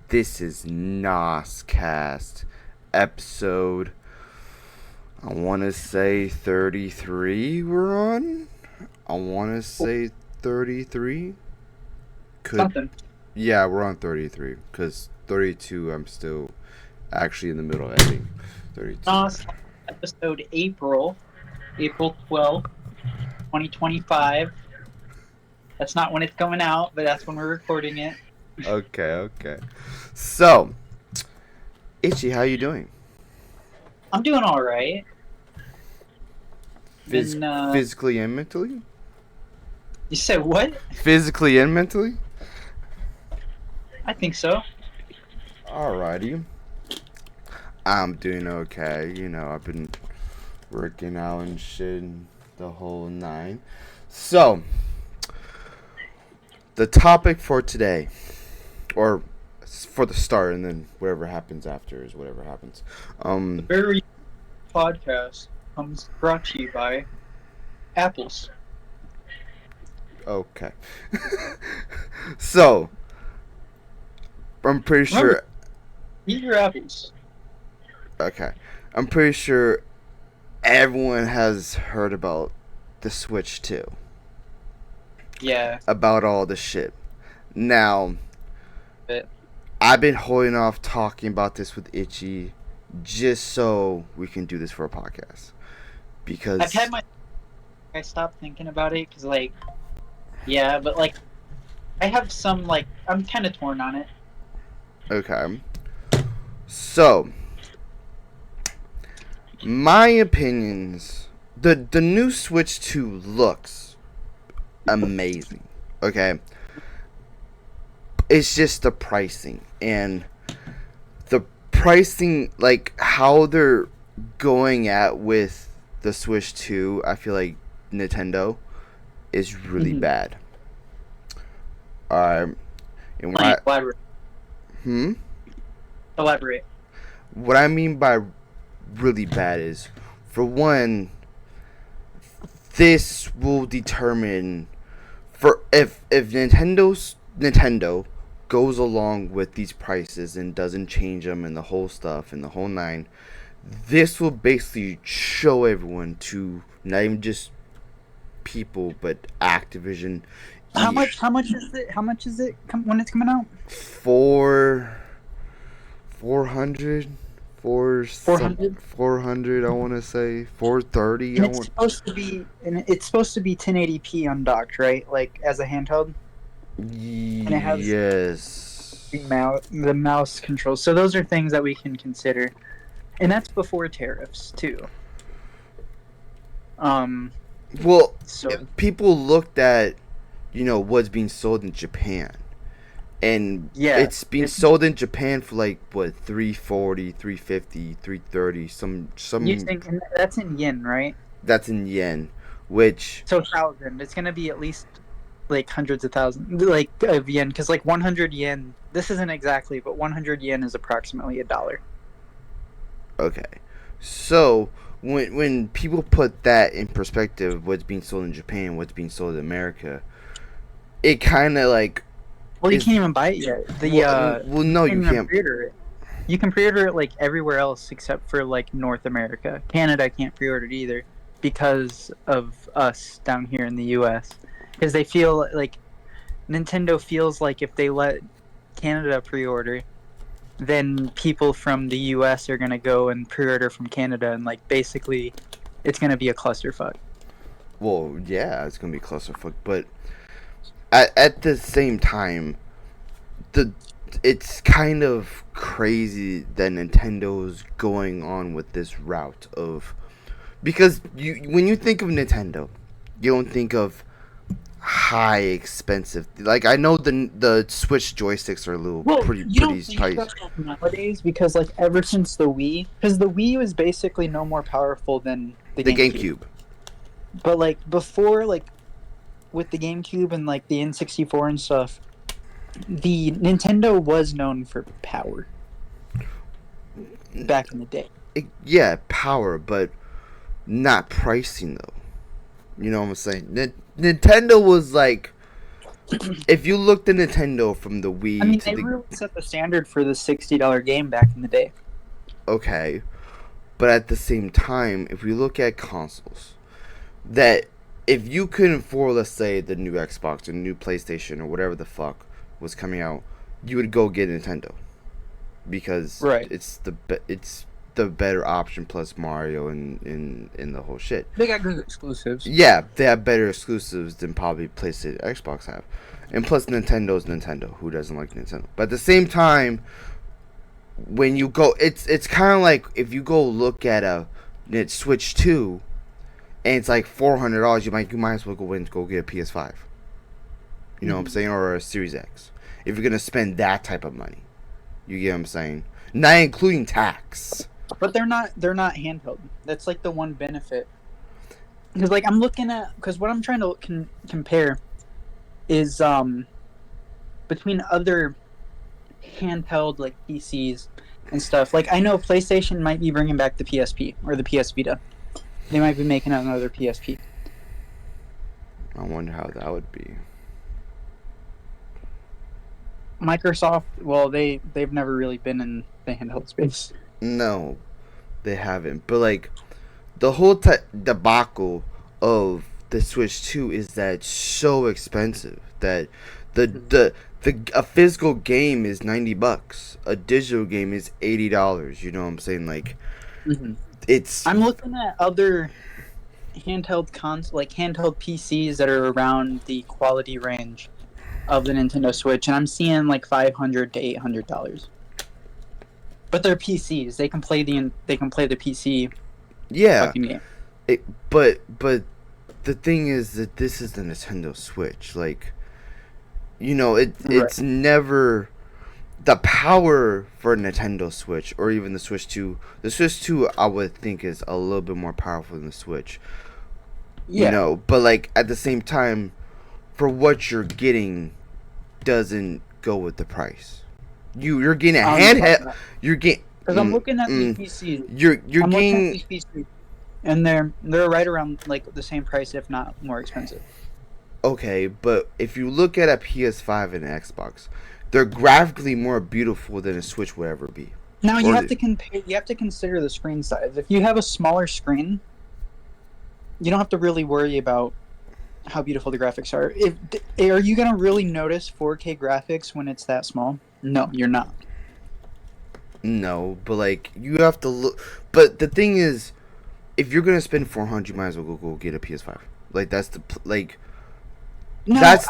This is NOScast episode, I want to say 33 we're on? I want to say 33? Something. Yeah, we're on 33, because 32 I'm still actually in the middle of editing. 32. Episode April 12th, 2025. That's not when it's coming out, but that's when we're recording it. Okay. So, Itchy, how you doing? I'm doing all right. Physically and mentally? You said what? Physically and mentally? I think so. Alrighty. I'm doing okay. I've been working out and shit and the whole nine. So, the topic for today, or for the start, and then whatever happens after is whatever happens. The very podcast comes brought to you by apples. Okay. So, I'm pretty sure. Eat your apples. Okay. I'm pretty sure everyone has heard about the Switch 2. Yeah. About all the shit. Now, I've been holding off talking about this with Itchy just so we can do this for a podcast. Because I stopped thinking about it because, but I have some, I'm kind of torn on it. Okay. So, my opinions, the new Switch 2 looks amazing. Okay. It's just the pricing. And the pricing, how they're going at with the Switch 2, I feel like Nintendo is really bad. And Elaborate. Elaborate. What I mean by really bad is, for one, this will determine if Nintendo goes along with these prices and doesn't change them and the whole stuff and the whole nine. This will basically show everyone, to not even just people but Activision. How much is it? How much is it when it's coming out? 400. 400, I want to say 430. And it's supposed to be 1080p undocked, right? Like as a handheld. And it has the mouse controls. So those are things that we can consider, and that's before tariffs too. People looked at what's being sold in Japan. And it's being sold in Japan for $340, $350, $330. You think that's in yen, right? That's in yen, which 1,000. It's gonna be at least hundreds of thousands, of yen, because 100 yen. This isn't exactly, but 100 yen is approximately $1. Okay, so when people put that in perspective, what's being sold in Japan, what's being sold in America, it kind of Well, you can't even buy it yet. No, you can't. Pre-order it. You can pre-order it everywhere else except for North America. Canada can't pre-order it either because of us down here in the U.S. Because they feel Nintendo feels like if they let Canada pre-order, then people from the U.S. are gonna go and pre-order from Canada, and basically, it's gonna be a clusterfuck. Well, yeah, it's gonna be a clusterfuck, but at the same time, it's kind of crazy that Nintendo's going on with this route of, because when you think of Nintendo, you don't think of high expensive. I know the Switch joysticks are pretty pricey nowadays, because ever since the Wii, because the Wii was basically no more powerful than the GameCube. But before with the GameCube and the N64 and stuff, the Nintendo was known for power back in the day. Power, but not pricing though. You know what I'm saying? Nintendo was if you looked at Nintendo from the I Wii mean, to they the really set the standard for the $60 game back in the day. okay, but at the same time, if we look at consoles, that if you couldn't afford, let's say, the new Xbox or new PlayStation or whatever the fuck was coming out, you would go get Nintendo because Right. it's the better option plus Mario and in the whole shit. They got good exclusives. Yeah, they have better exclusives than probably PlayStation, Xbox have, and plus Nintendo's Nintendo. Who doesn't like Nintendo? But at the same time, when you go, it's kind of like if you go look at a Switch 2 and it's like $400, you might as well go get a PS5. You know what I'm saying, or a Series X. If you're gonna spend that type of money, you get what I'm saying. Not including tax. But they're not handheld. That's like the one benefit. Because like I'm looking at, because what I'm trying to compare is between other handheld like PCs and stuff. Like I know PlayStation might be bringing back the PSP or the PS Vita. They might be making another PSP. I wonder how that would be. Microsoft, well, they've never really been in the handheld space. No, they haven't. But like the whole debacle of the Switch 2 is that it's so expensive that a physical game is $90. A digital game is $80. You know what I'm saying? Like it's I'm looking at other handheld like handheld PCs that are around the quality range of the Nintendo Switch, and I'm seeing like $500 to $800. But they're PCs. They can play the PC. yeah. Fucking game. But the thing is that this is the Nintendo Switch. Like, you know, it's never the power for a Nintendo Switch or even the Switch 2. The Switch 2 I would think is a little bit more powerful than the Switch. Yeah. You know, but like at the same time, for what you're getting doesn't go with the price. You're getting a handheld. You're getting because I'm looking at these PCs. You're I'm getting looking at these PCs, and they're right around like the same price, if not more expensive. Okay, but if you look at a PS5 and an Xbox, they're graphically more beautiful than a Switch would ever be. Now you have to compare. You have to consider the screen size. If you have a smaller screen, you don't have to really worry about how beautiful the graphics are. Are you gonna really notice 4K graphics when it's that small? No, you're not. No, but like you have to look. But the thing is, if you're gonna spend $400, you might as well go get a PS5. Like that's the like. No, that's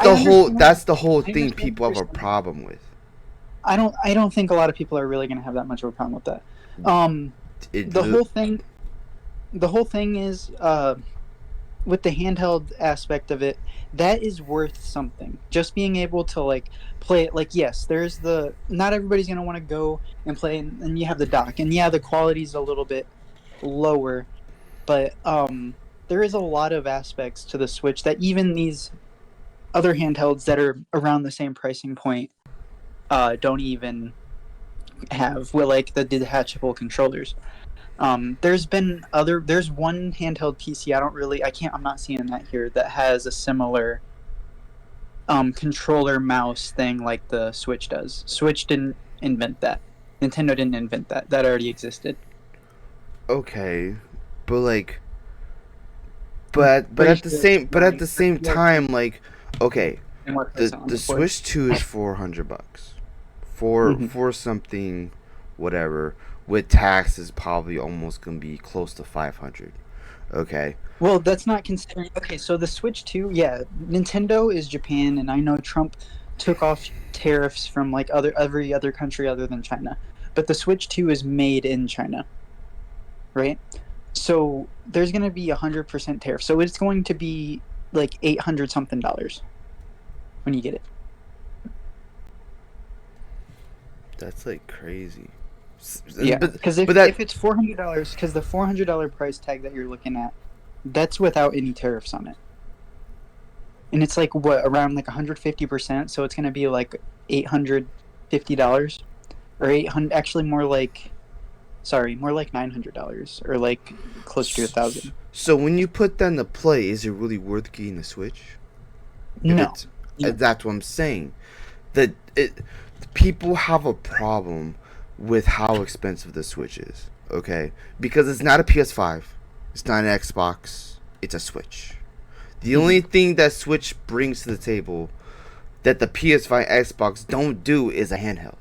the whole thing people have a problem with. I don't think a lot of people are really gonna have that much of a problem with that. The whole thing is with the handheld aspect of it, that is worth something. Just being able to like play it, like yes, there's the not everybody's gonna want to go and play, and you have the dock, and yeah, the quality's a little bit lower, but there is a lot of aspects to the Switch that even these other handhelds that are around the same pricing point don't even have, with like the detachable controllers. There's one handheld PC I'm not seeing that here that has a similar controller mouse thing like the Switch does. Switch didn't invent that. Nintendo didn't invent that. That already existed. Okay, but like, but at the same time, like, okay, the Switch 2 is $400 for something, whatever. With taxes, probably almost gonna be close to 500. Okay. Well, that's not considering. Okay, so the Switch 2, yeah, Nintendo is Japan, and I know Trump took off tariffs from like every other country other than China, but the Switch 2 is made in China, right? So there's gonna be 100% tariff. So it's going to be like $800 something when you get it. That's like crazy. Yeah, because if it's $400, because the $400 price tag that you're looking at, that's without any tariffs on it, and it's like what, around like 150%. So it's gonna be like $850 or 800. Actually, more like $900 or like close to $1,000. So when you put that into play, is it really worth getting a Switch? No. Yeah. That's what I'm saying. That people have a problem with how expensive the Switch is. Okay, because it's not a PS5, it's not an Xbox, it's a Switch. The only thing that Switch brings to the table that the PS5, Xbox don't do is a handheld.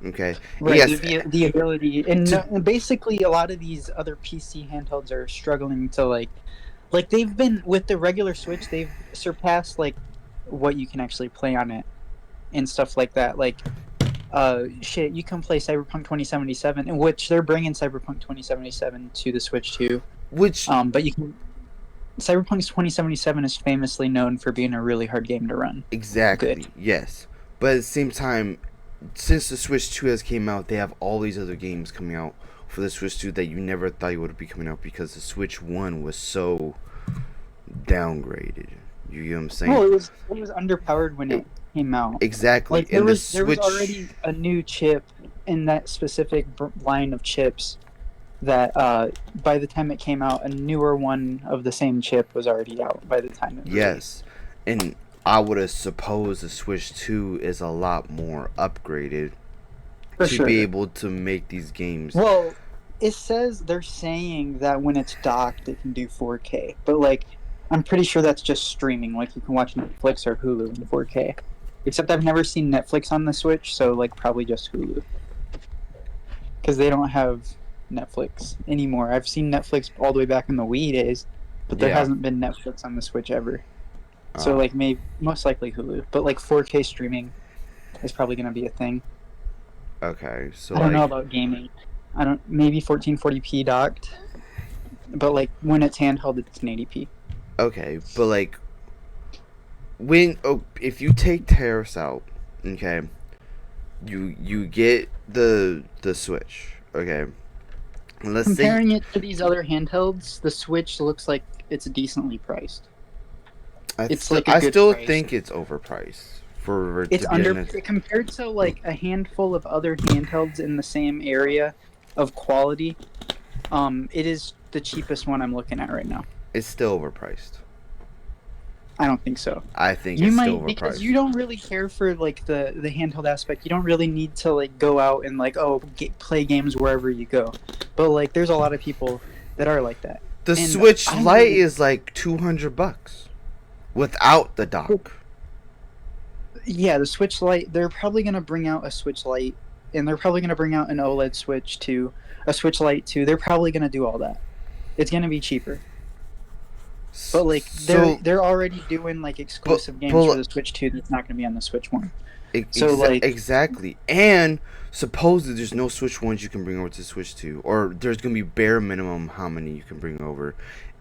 Okay. Right, Yes. the ability, and To, basically a lot of these other PC handhelds are struggling to like they've been with the regular Switch, they've surpassed like what you can actually play on it and stuff like that. Like, shit, you can play Cyberpunk 2077, in which they're bringing Cyberpunk 2077 to the Switch too. which But you can. Cyberpunk 2077 is famously known for being a really hard game to run. exactly, Good. yes, but at the same time, since the Switch 2 has came out, they have all these other games coming out for the Switch 2 that you never thought you would be coming out because the Switch 1 was so downgraded. You get what I'm saying? Well, it was underpowered when it came out. Exactly. Like there And the was Switch already a new chip in that specific line of chips that by the time it came out, a newer one of the same chip was already out by the time it released. Yes. And I would have supposed the Switch 2 is a lot more upgraded For to sure. be able to make these games. Well, it says they're saying that when it's docked, it can do 4K, but like I'm pretty sure that's just streaming. Like you can watch Netflix or Hulu in 4K. Except I've never seen Netflix on the Switch, so like probably just Hulu. Because they don't have Netflix anymore. I've seen Netflix all the way back in the Wii days, but there Yeah. hasn't been Netflix on the Switch ever. So like maybe most likely Hulu, but like 4K streaming is probably going to be a thing. Okay, so I don't know like, about gaming. I don't maybe 1440p docked, but like when it's handheld, it's 1080p. okay, but like if you take tariffs out, okay, you get the Switch, okay. And let's say Comparing it to these other handhelds, the Switch looks like it's decently priced. It's like a I good still price. think it's overpriced for It's to be honest. compared to like a handful of other handhelds in the same area of quality. It is the cheapest one I'm looking at right now. It's still overpriced. I don't think so. I think You it's might still because overpriced. you don't really care for like the handheld aspect. You don't really need to like go out and like play games wherever you go. But like there's a lot of people that are like that. The And Switch I Lite really- is like $200 without the dock. Yeah, the Switch Lite. They're probably gonna bring out a Switch Lite, and they're probably gonna bring out an OLED Switch too, a Switch Lite too. They're probably gonna do all that. It's gonna be cheaper. But like they're already doing like exclusive games for the Switch 2 that's not going to be on the Switch 1. So like exactly, and supposedly there's no Switch ones you can bring over to Switch 2, or there's gonna be bare minimum how many you can bring over.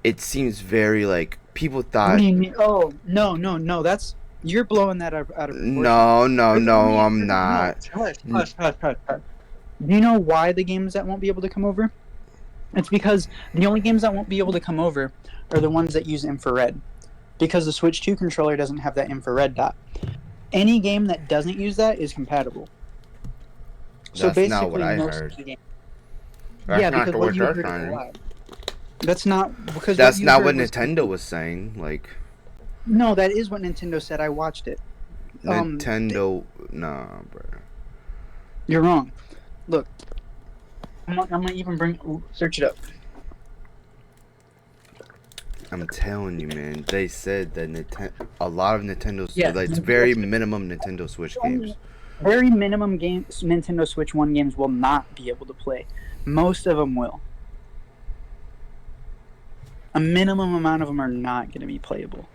It seems very like people thought. What do you mean? Oh no! That's you're blowing that out of proportion. No, I'm not. Hush. Do you know why the games that won't be able to come over? It's because the only games that won't be able to come over are the ones that use infrared, because the Switch 2 controller doesn't have that infrared dot. Any game that doesn't use that is compatible. So That's not what basically I most heard. of the games. That's Yeah, not because the what word you they're heard trying is a to- lie. That's not because That's you not heard what was- Nintendo was saying. Like No, that is what Nintendo said. I watched it. Nintendo, nah, bro. You're wrong. Look, I'm gonna even search it up. I'm telling you, man. They said that a lot of Nintendo's Yeah, like it's Nintendo very Switch- minimum Nintendo Switch games. Very minimum games Nintendo Switch 1 games will not be able to play. Most of them will. A minimum amount of them are not going to be playable.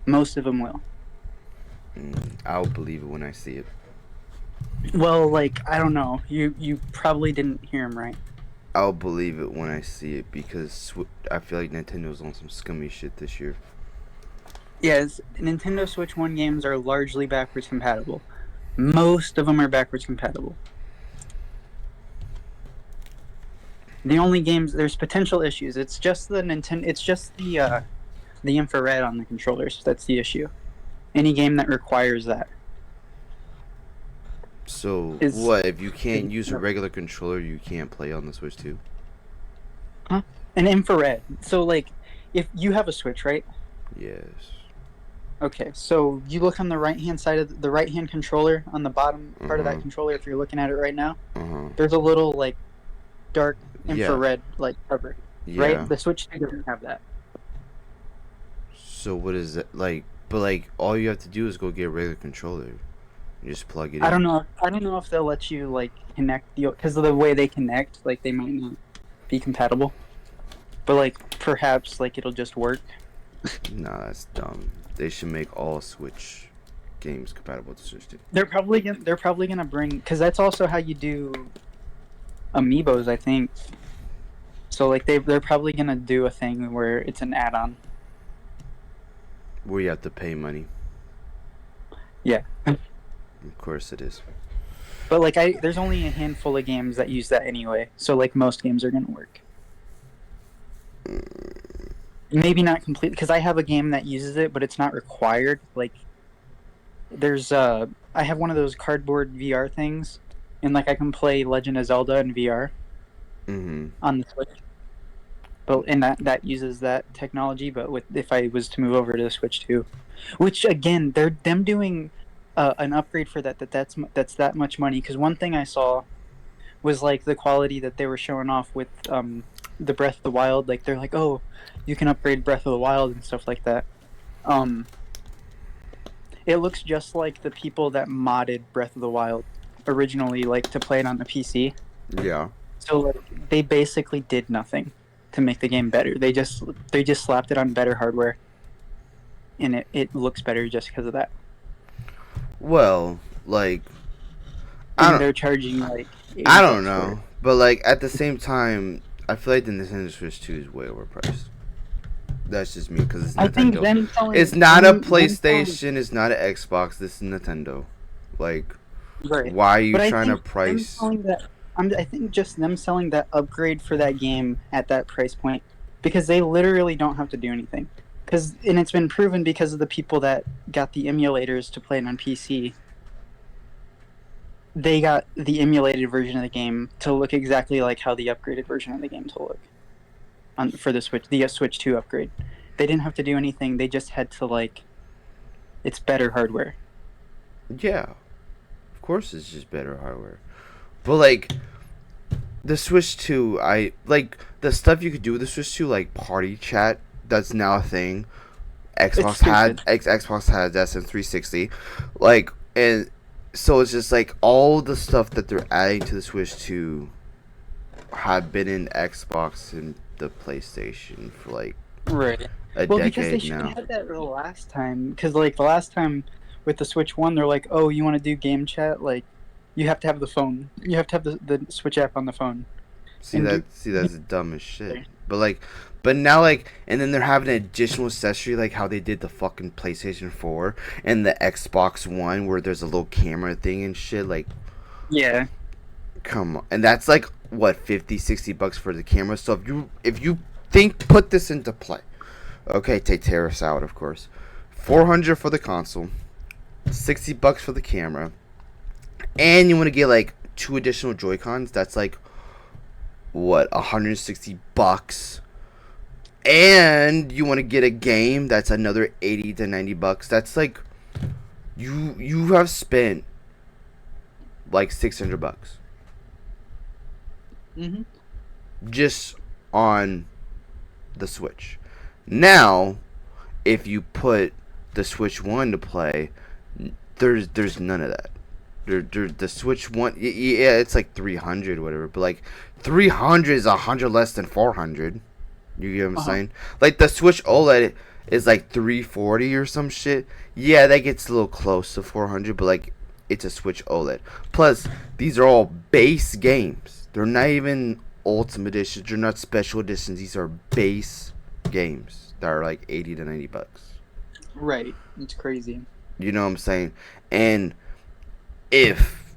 Most of them will. I'll believe it when I see it. Well, like I don't know. You probably didn't hear him right. I'll believe it when I see it because I feel like Nintendo's on some scummy shit this year. Yes, Nintendo Switch 1 games are largely backwards compatible. Most of them are backwards compatible. The only games there's potential issues. It's just the the infrared on the controllers. That's the issue. Any game that requires that. So Is- what if you can't use a regular controller? You can't play on the Switch 2. An infrared. So like if you have a Switch, right? Yes. Okay, so you look on the right hand side of the right hand controller on the bottom part of that Uh-huh. controller. If you're looking at it right now, Uh-huh. there's a little like dark Yeah. infrared like cover, right? Yeah. The Switch 2 doesn't have that. So what is it like? But like, all you have to do is go get a regular controller. You just plug it I in. don't know. I don't know if they'll let you like connect the because of the way they connect. Like they might not be compatible, but like perhaps like it'll just work. Nah, that's dumb. They should make all Switch games compatible to Switch 2. They're probably gonna bring because that's also how you do amiibos, I think. So like they're probably gonna do a thing where it's an add-on. Where you have to pay money. Yeah. Of course it is. But like there's only a handful of games that use that anyway. So like most games are gonna work. Maybe not completely because I have a game that uses it, but it's not required. Like there's I have one of those cardboard VR things, and like I can play Legend of Zelda in VR Mm-hmm. on the Switch. But and that uses that technology. But with if I was to move over to the Switch 2, which again they're them doing an upgrade for that's that much money. Because one thing I saw was like the quality that they were showing off with the Breath of the Wild. Like they're like, oh, you can upgrade Breath of the Wild and stuff like that. Um, it looks just like the people that modded Breath of the Wild originally, like to play it on the PC. Yeah. So like they basically did nothing to make the game better. They just slapped it on better hardware, and it looks better just because of that. Well, like, I And don't, they're charging like I 80 don't bucks for it. know, but like at the same time, I feel like the Nintendo Switch 2 is way overpriced. That's just me because it's I think Nintendo. them selling It's not a them selling PlayStation. It's not an Xbox. This is Nintendo. Like, right. why are you But I trying to think them price? selling that I think just them selling that upgrade for that game at that price point because they literally don't have to do anything. And it's been proven because of the people that got the emulators to play it on PC. They got the emulated version of the game to look exactly like how the upgraded version of the game to look for the Switch 2 upgrade. They didn't have to do anything. They just had to like it's better hardware. Yeah, of course it's just better hardware. But like the Switch 2, I like the stuff you could do with the Switch 2, like party chat. That's now a thing. It's stupid. Xbox had that since 360, like, and so it's just like all the stuff that they're adding to the Switch 2 have been in Xbox and the PlayStation for like Right. a Well, because they decade should have now. had that the last time. Because like the last time with the Switch One, they're like, "Oh, you want to do game chat? Like, you have to have the phone. You have to have the Switch app on the phone." And do See that's dumb as shit. But like, but now like, and then they're having an additional accessory like how they did the fucking PlayStation 4 and the Xbox One where there's a little camera thing and shit. Like, yeah. come on, and that's like what 50, $60 for the camera. So if you think put this into play, okay, take tariffs out, of course. 400 for the console, $60 for the camera, and you want to get like 2 additional Joy Cons. That's like what $160, and you want to get a game. That's another $80 to $90. That's like you have spent like $600 Mm-hmm. just on the Switch. Now, if you put the Switch One to play, there's none of that. The Switch One, yeah, it's like 300 whatever, but like 300 is 100 less than 400. You get what I'm saying? Like the Switch OLED is like 340 or some shit. Yeah, that gets a little close to 400, but like it's a Switch OLED. Plus, these are all base games. They're not even Ultimate Editions. They're not special editions. These are base games that are like 80 to $90. Right. It's crazy. You know what I'm saying? And if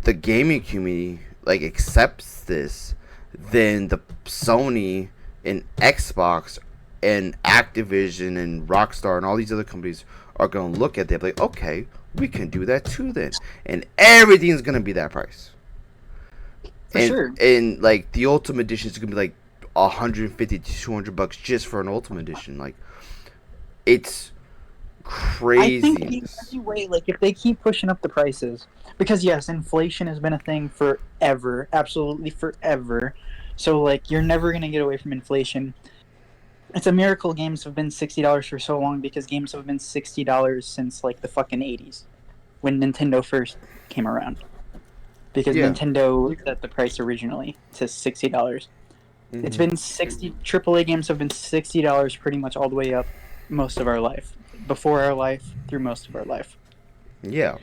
the gaming community like accepts this, then the Sony and Xbox and Activision and Rockstar and all these other companies are going to look at that like, okay, we can do that too then, and everything's going to be that price. For sure. And like the Ultimate Edition is going to be like 150 to $200 just for an Ultimate Edition. Like, it's I think the Craziness. only way, like, if they keep pushing up the prices, because yes, inflation has been a thing forever, absolutely forever. So like, you're never gonna get away from inflation. It's a miracle games have been $60 for so long because games have been $60 since like the fucking '80s when Nintendo first came around. Because Yeah. Nintendo set the price originally to $60. It's Hmm. been 60 AAA games have been $60 pretty much all the way up most of our life, before our life, through most of our life. Yeah.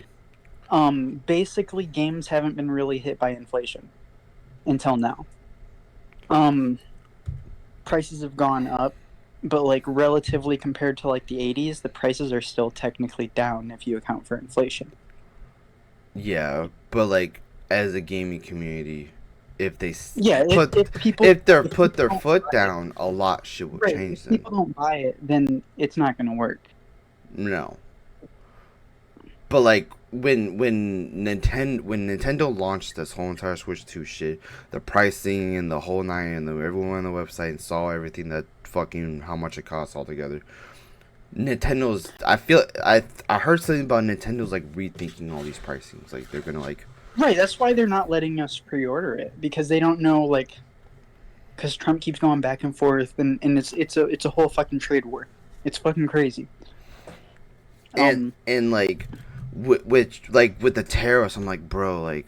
Basically, games haven't been really hit by inflation until now. Um, Prices have gone up, but like relatively compared to like the '80s, the prices are still technically down if you account for inflation. Yeah. But like, as a gaming community, if they Yeah, put, if if they're people put their don't foot buy it, down, a lot shit will right, change if then. people don't buy it, then it's not going to work. No. But like when Nintendo launched this whole entire Switch 2 shit, the pricing and the whole nine, and everyone on the website and saw everything that fucking how much it costs altogether. Nintendo's I heard something about Nintendo's like rethinking all these pricings. Like they're gonna like Right, that's why they're not letting us pre-order it because they don't know like because Trump keeps going back and forth and it's a whole fucking trade war. It's fucking crazy. and Um, and like with the tariffs, I'm like, bro, like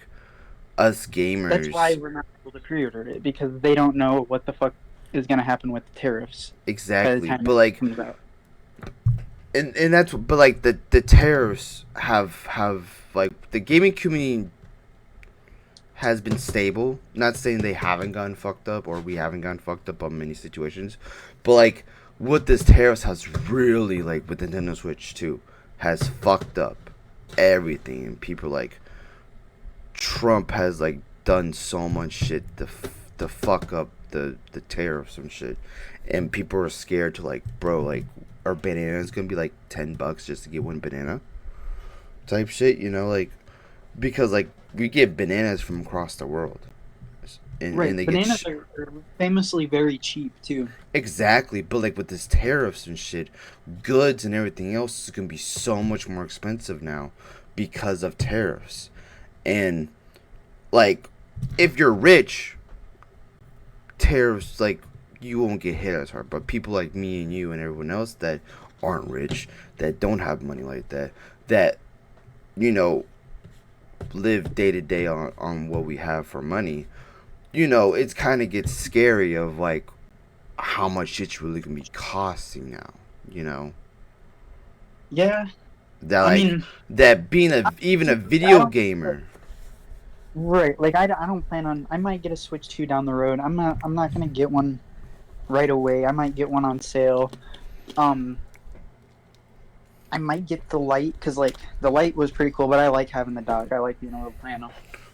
us that's why gamers. we're not able to pre-order it because they don't know what the fuck is gonna happen with the tariffs by the Exactly. time But it like comes out. and that's but like the tariffs have like the gaming community has been stable. Not saying they haven't gotten fucked up or we haven't gotten fucked up on many situations, but like what this tariffs has really like with Nintendo Switch 2 has fucked up everything, and people like Trump has like done so much shit to fuck up the tariffs and shit, and people are scared to like, bro, like our banana is gonna be like $10 just to get one banana type shit, like because like we get bananas from across the world, and Right, they get bananas are famously very cheap too. exactly, but like with this tariffs and shit, goods and everything else is gonna be so much more expensive now because of tariffs, and like if you're rich, tariffs like you won't get hit as hard, but people like me and you and everyone else that aren't rich, that don't have money like that you know live day to day on what we have for money, it's kind of gets scary of like how much it's really gonna be costing now. You know Yeah, that I like mean, that being even a I video don't. gamer. Right, like I don't plan on. I might get a Switch 2 down the road. I'm not gonna get one right away. I might get one on sale. Um, I might get the light because like the light was pretty cool, but I like having the dock. I like being able to play on a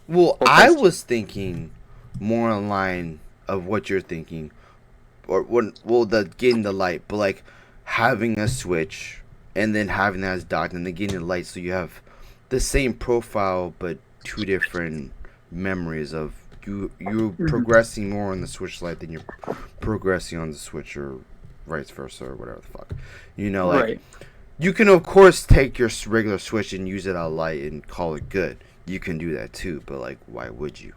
Well, full I price. was thinking more in line of what you're thinking, or when well the getting the light, but like having a Switch and then having that as docked and then getting the light, so you have the same profile but two different memories of you Mhm. progressing more on the Switch Lite than you're progressing on the Switch, or vice versa, or whatever the fuck. Like Right. you can of course take your regular Switch and use it out light and call it good. You can do that too, but like why would you?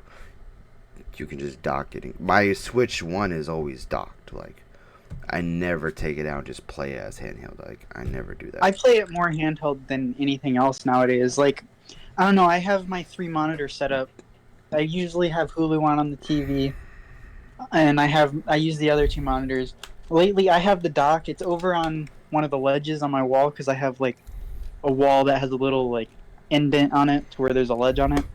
You can just dock it. My Switch One is always docked. Like I never take it out and just play it as handheld. Like I never do that. I play it more handheld than anything else nowadays. Like I don't know. I have my 3 monitor setup. I usually have Hulu on the TV, and I use the other 2 monitors. Lately, I have the dock. It's over on one of the ledges on my wall because I have like a wall that has a little like indent on it to where there's a ledge on it.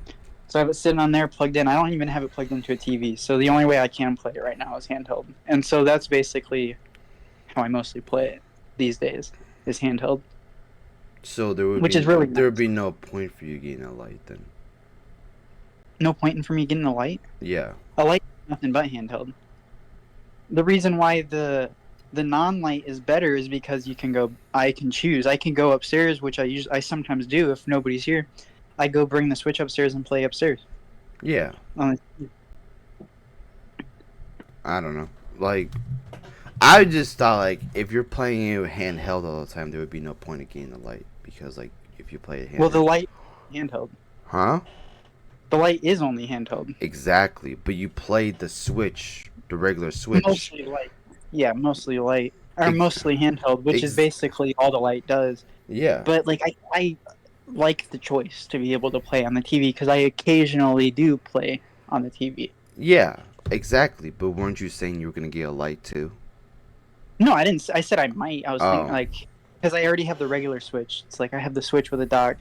So I have it sitting on there plugged in. I don't even have it plugged into a TV. So the only way I can play it right now is handheld. And so that's basically how I mostly play it these days is handheld, So there would which is be really there would nice. be no point for you getting a light then. No point in for me getting a light. Yeah. A light is nothing but handheld. The reason why the non-light is better is because you can go. I can choose. I can go upstairs, which I sometimes do if nobody's here. I go bring the Switch upstairs and play upstairs. Yeah. Um, I don't know. Like I just thought like if you're playing it handheld all the time, there would be no point in getting the light because like if you play it handheld. Well, the light handheld. Huh? The light is only handheld. Exactly, but you played the Switch, the regular Switch. Mostly light. Yeah, mostly light. Or Ex- mostly handheld, which is basically all the light does. Yeah. But like I like the choice to be able to play on the TV because I occasionally do play on the TV. Yeah, exactly. But weren't you saying you were gonna get a light too? No, I didn't. I said I might. I was thinking Oh. like because I already have the regular Switch. It's like I have the Switch with a dock.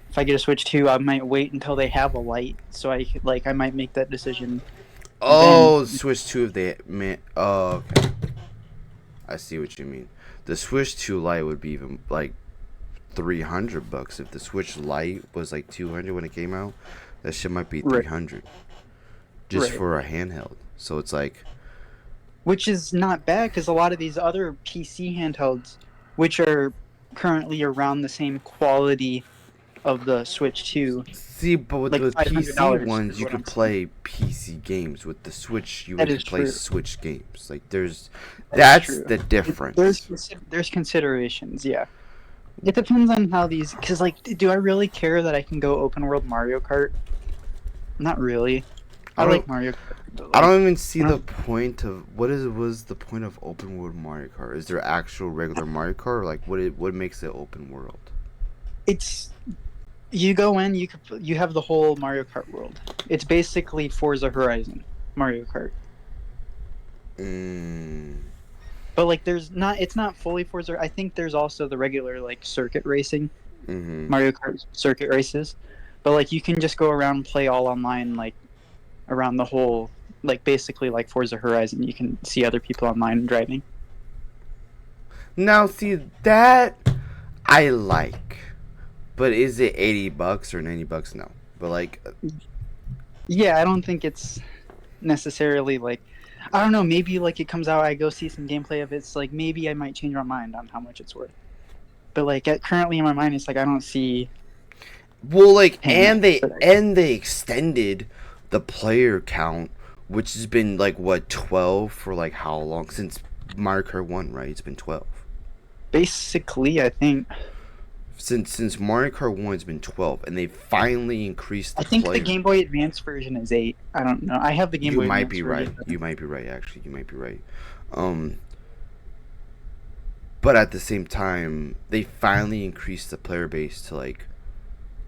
If I get a Switch 2, I might wait until they have a light, so I might make that decision. Oh, Switch 2 if they man. Oh, okay. I see what you mean. The Switch 2 Lite would be even like $300 if the Switch Lite was like 200 when it came out. That shit might be 300 just for a handheld. So it's like, which is not bad because a lot of these other PC handhelds, which are currently around the same quality of the Switch 2. see, but with like the PC ones, is you what can I'm play PC games. With the Switch, you That can is play true. Switch games. Like that's true. the difference. There's considerations, yeah. It depends on how these, because like, do I really care that I can go open world Mario Kart? Not really. I like Mario Kart. I don't even see the point of was the point of open world Mario Kart? Is there actual regular Mario Kart, or like what makes it open world? It's you go in, you have the whole Mario Kart world. It's basically Forza Horizon Mario Kart. But like, it's not fully Forza. I think there's also the regular like circuit racing, Mario Kart circuit races. But like, you can just go around and play all online, like around the whole, like basically like Forza Horizon. You can see other people online driving. Now, see that I like, but is it $80 or $90? No, but like, yeah, I don't think it's necessarily like, I don't know, maybe like it comes out, I go see some gameplay of it, it's like maybe I might change my mind on how much it's worth. But like currently in my mind, it's like I don't see. Well, like, and they extended the player count, which has been like what 12 for like how long since Mario Kart 1, right? It's been 12. Basically, I think. Since Mario Kart 1 has been 12, and they finally increased the I think player. the Game Boy Advance version is 8. I don't know. I have the Game Boy Advance version. You might be right, actually. You might be right. But at the same time, they finally increased the player base to like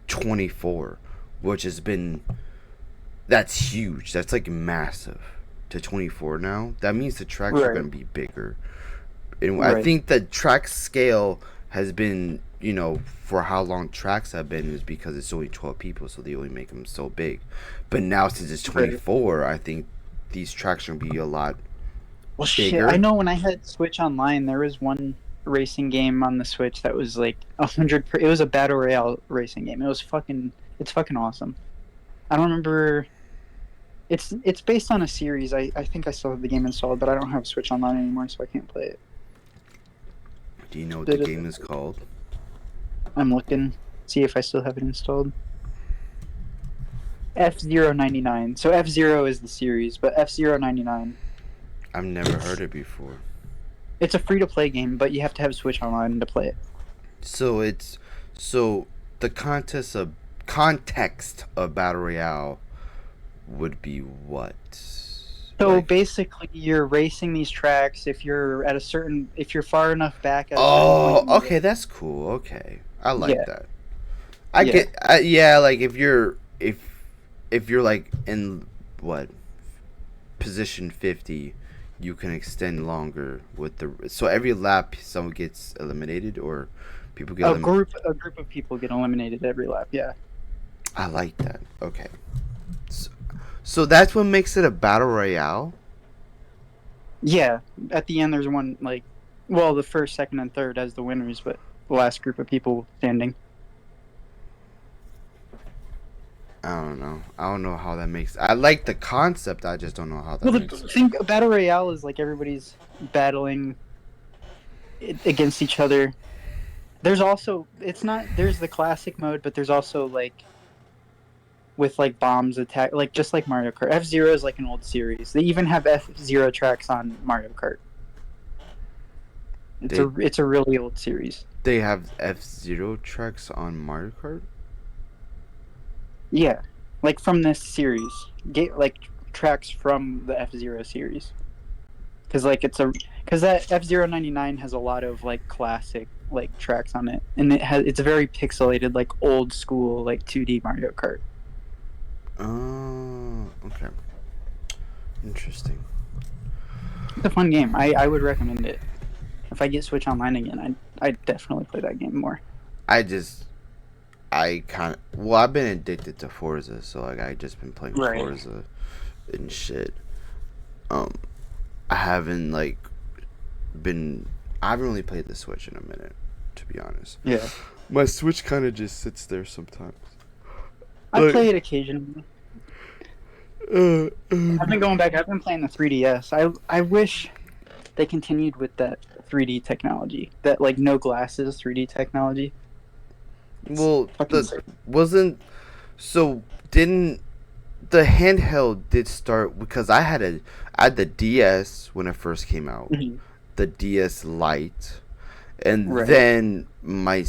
24, which has been, that's huge. That's like massive. To 24 now. That means the tracks are going to be bigger. And I think the track scale has been, for how long tracks have been is because it's only 12 people, so they only make them so big. But now since it's 24, I think these tracks are going to be a lot bigger. Shit, I know when I had Switch Online, there was one racing game on the Switch that was like 100. It was a battle royale racing game. It's fucking awesome. I don't remember. It's based on a series. I think I still have the game installed, but I don't have Switch Online anymore, so I can't play it. Do you know what the game is called? I'm looking, see if I still have it installed. F-Zero 99. So F-Zero is the series, but F-Zero 99. I've never heard it before. It's a free-to-play game, but you have to have Switch Online to play it. So the context of Battle Royale would be what? So basically, you're racing these tracks. If you're far enough back. Okay, that's cool. Okay, I like that. Like if you're like in what position 50, you can extend longer with so every lap someone gets eliminated or people get a group of people get eliminated every lap. Yeah, I like that. Okay. So that's what makes it a battle royale? Yeah. At the end, there's one, like, well, the first, second, and third as the winners, but the last group of people standing. I don't know. I don't know how that makes... I like the concept, I just don't know how that makes... I think battle royale is like everybody's battling against each other. There's also... There's the classic mode, but there's also, like... with like bombs attack, like just like Mario Kart. F-Zero is like an old series. They even have F-Zero tracks on Mario Kart. They It's a really old series. they have F-Zero tracks on Mario Kart. Yeah, like from this series, get like tracks from the F Zero series. Because like because that F-Zero 99 has a lot of like classic like tracks on it, and it's very pixelated, like old school like 2D Mario Kart. Oh, okay, interesting. It's a fun game. I would recommend it. If I get Switch Online again, I'd definitely play that game more. I just I kind of I've been addicted to Forza, so like I just been playing Right. Forza and shit. Um, I haven't like been. I haven't really played the Switch in a minute, to be honest. Yeah. My Switch kind of just sits there sometimes. I Like, play it occasionally. I've been going back. I've been playing the 3DS. I wish they continued with that 3D technology, that like no glasses 3D technology. It's well, fucking the sick. wasn't so didn't the handheld did start because I had the DS when it first came out, Mhm. the DS Lite, and Right. then my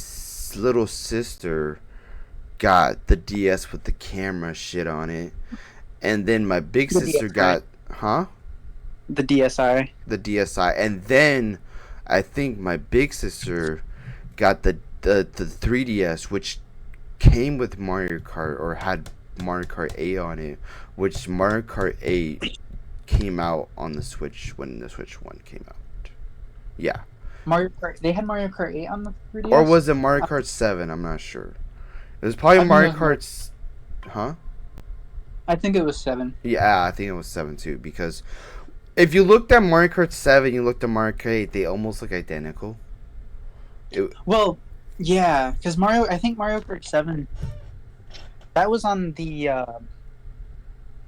little sister got the DS with the camera shit on it, and then my big The sister DSi. got The DSi. the DSi, and then I think my big sister got the 3DS, which came with Mario Kart or had Mario Kart 8 on it, which Mario Kart 8 came out on the Switch when the Switch 1 came out. Yeah. Mario Kart. They had Mario Kart 8 on the Or 3DS. was it Mario Kart 7? I'm not sure. It was probably I think it Mario was Mario. Kart. Huh? I think it was 7. Yeah, I think it was 7 too. Because if you looked at Mario Kart 7, you looked at Mario Kart 8, they almost look identical. It, Well, yeah, because Mario. I think Mario Kart 7. That was on the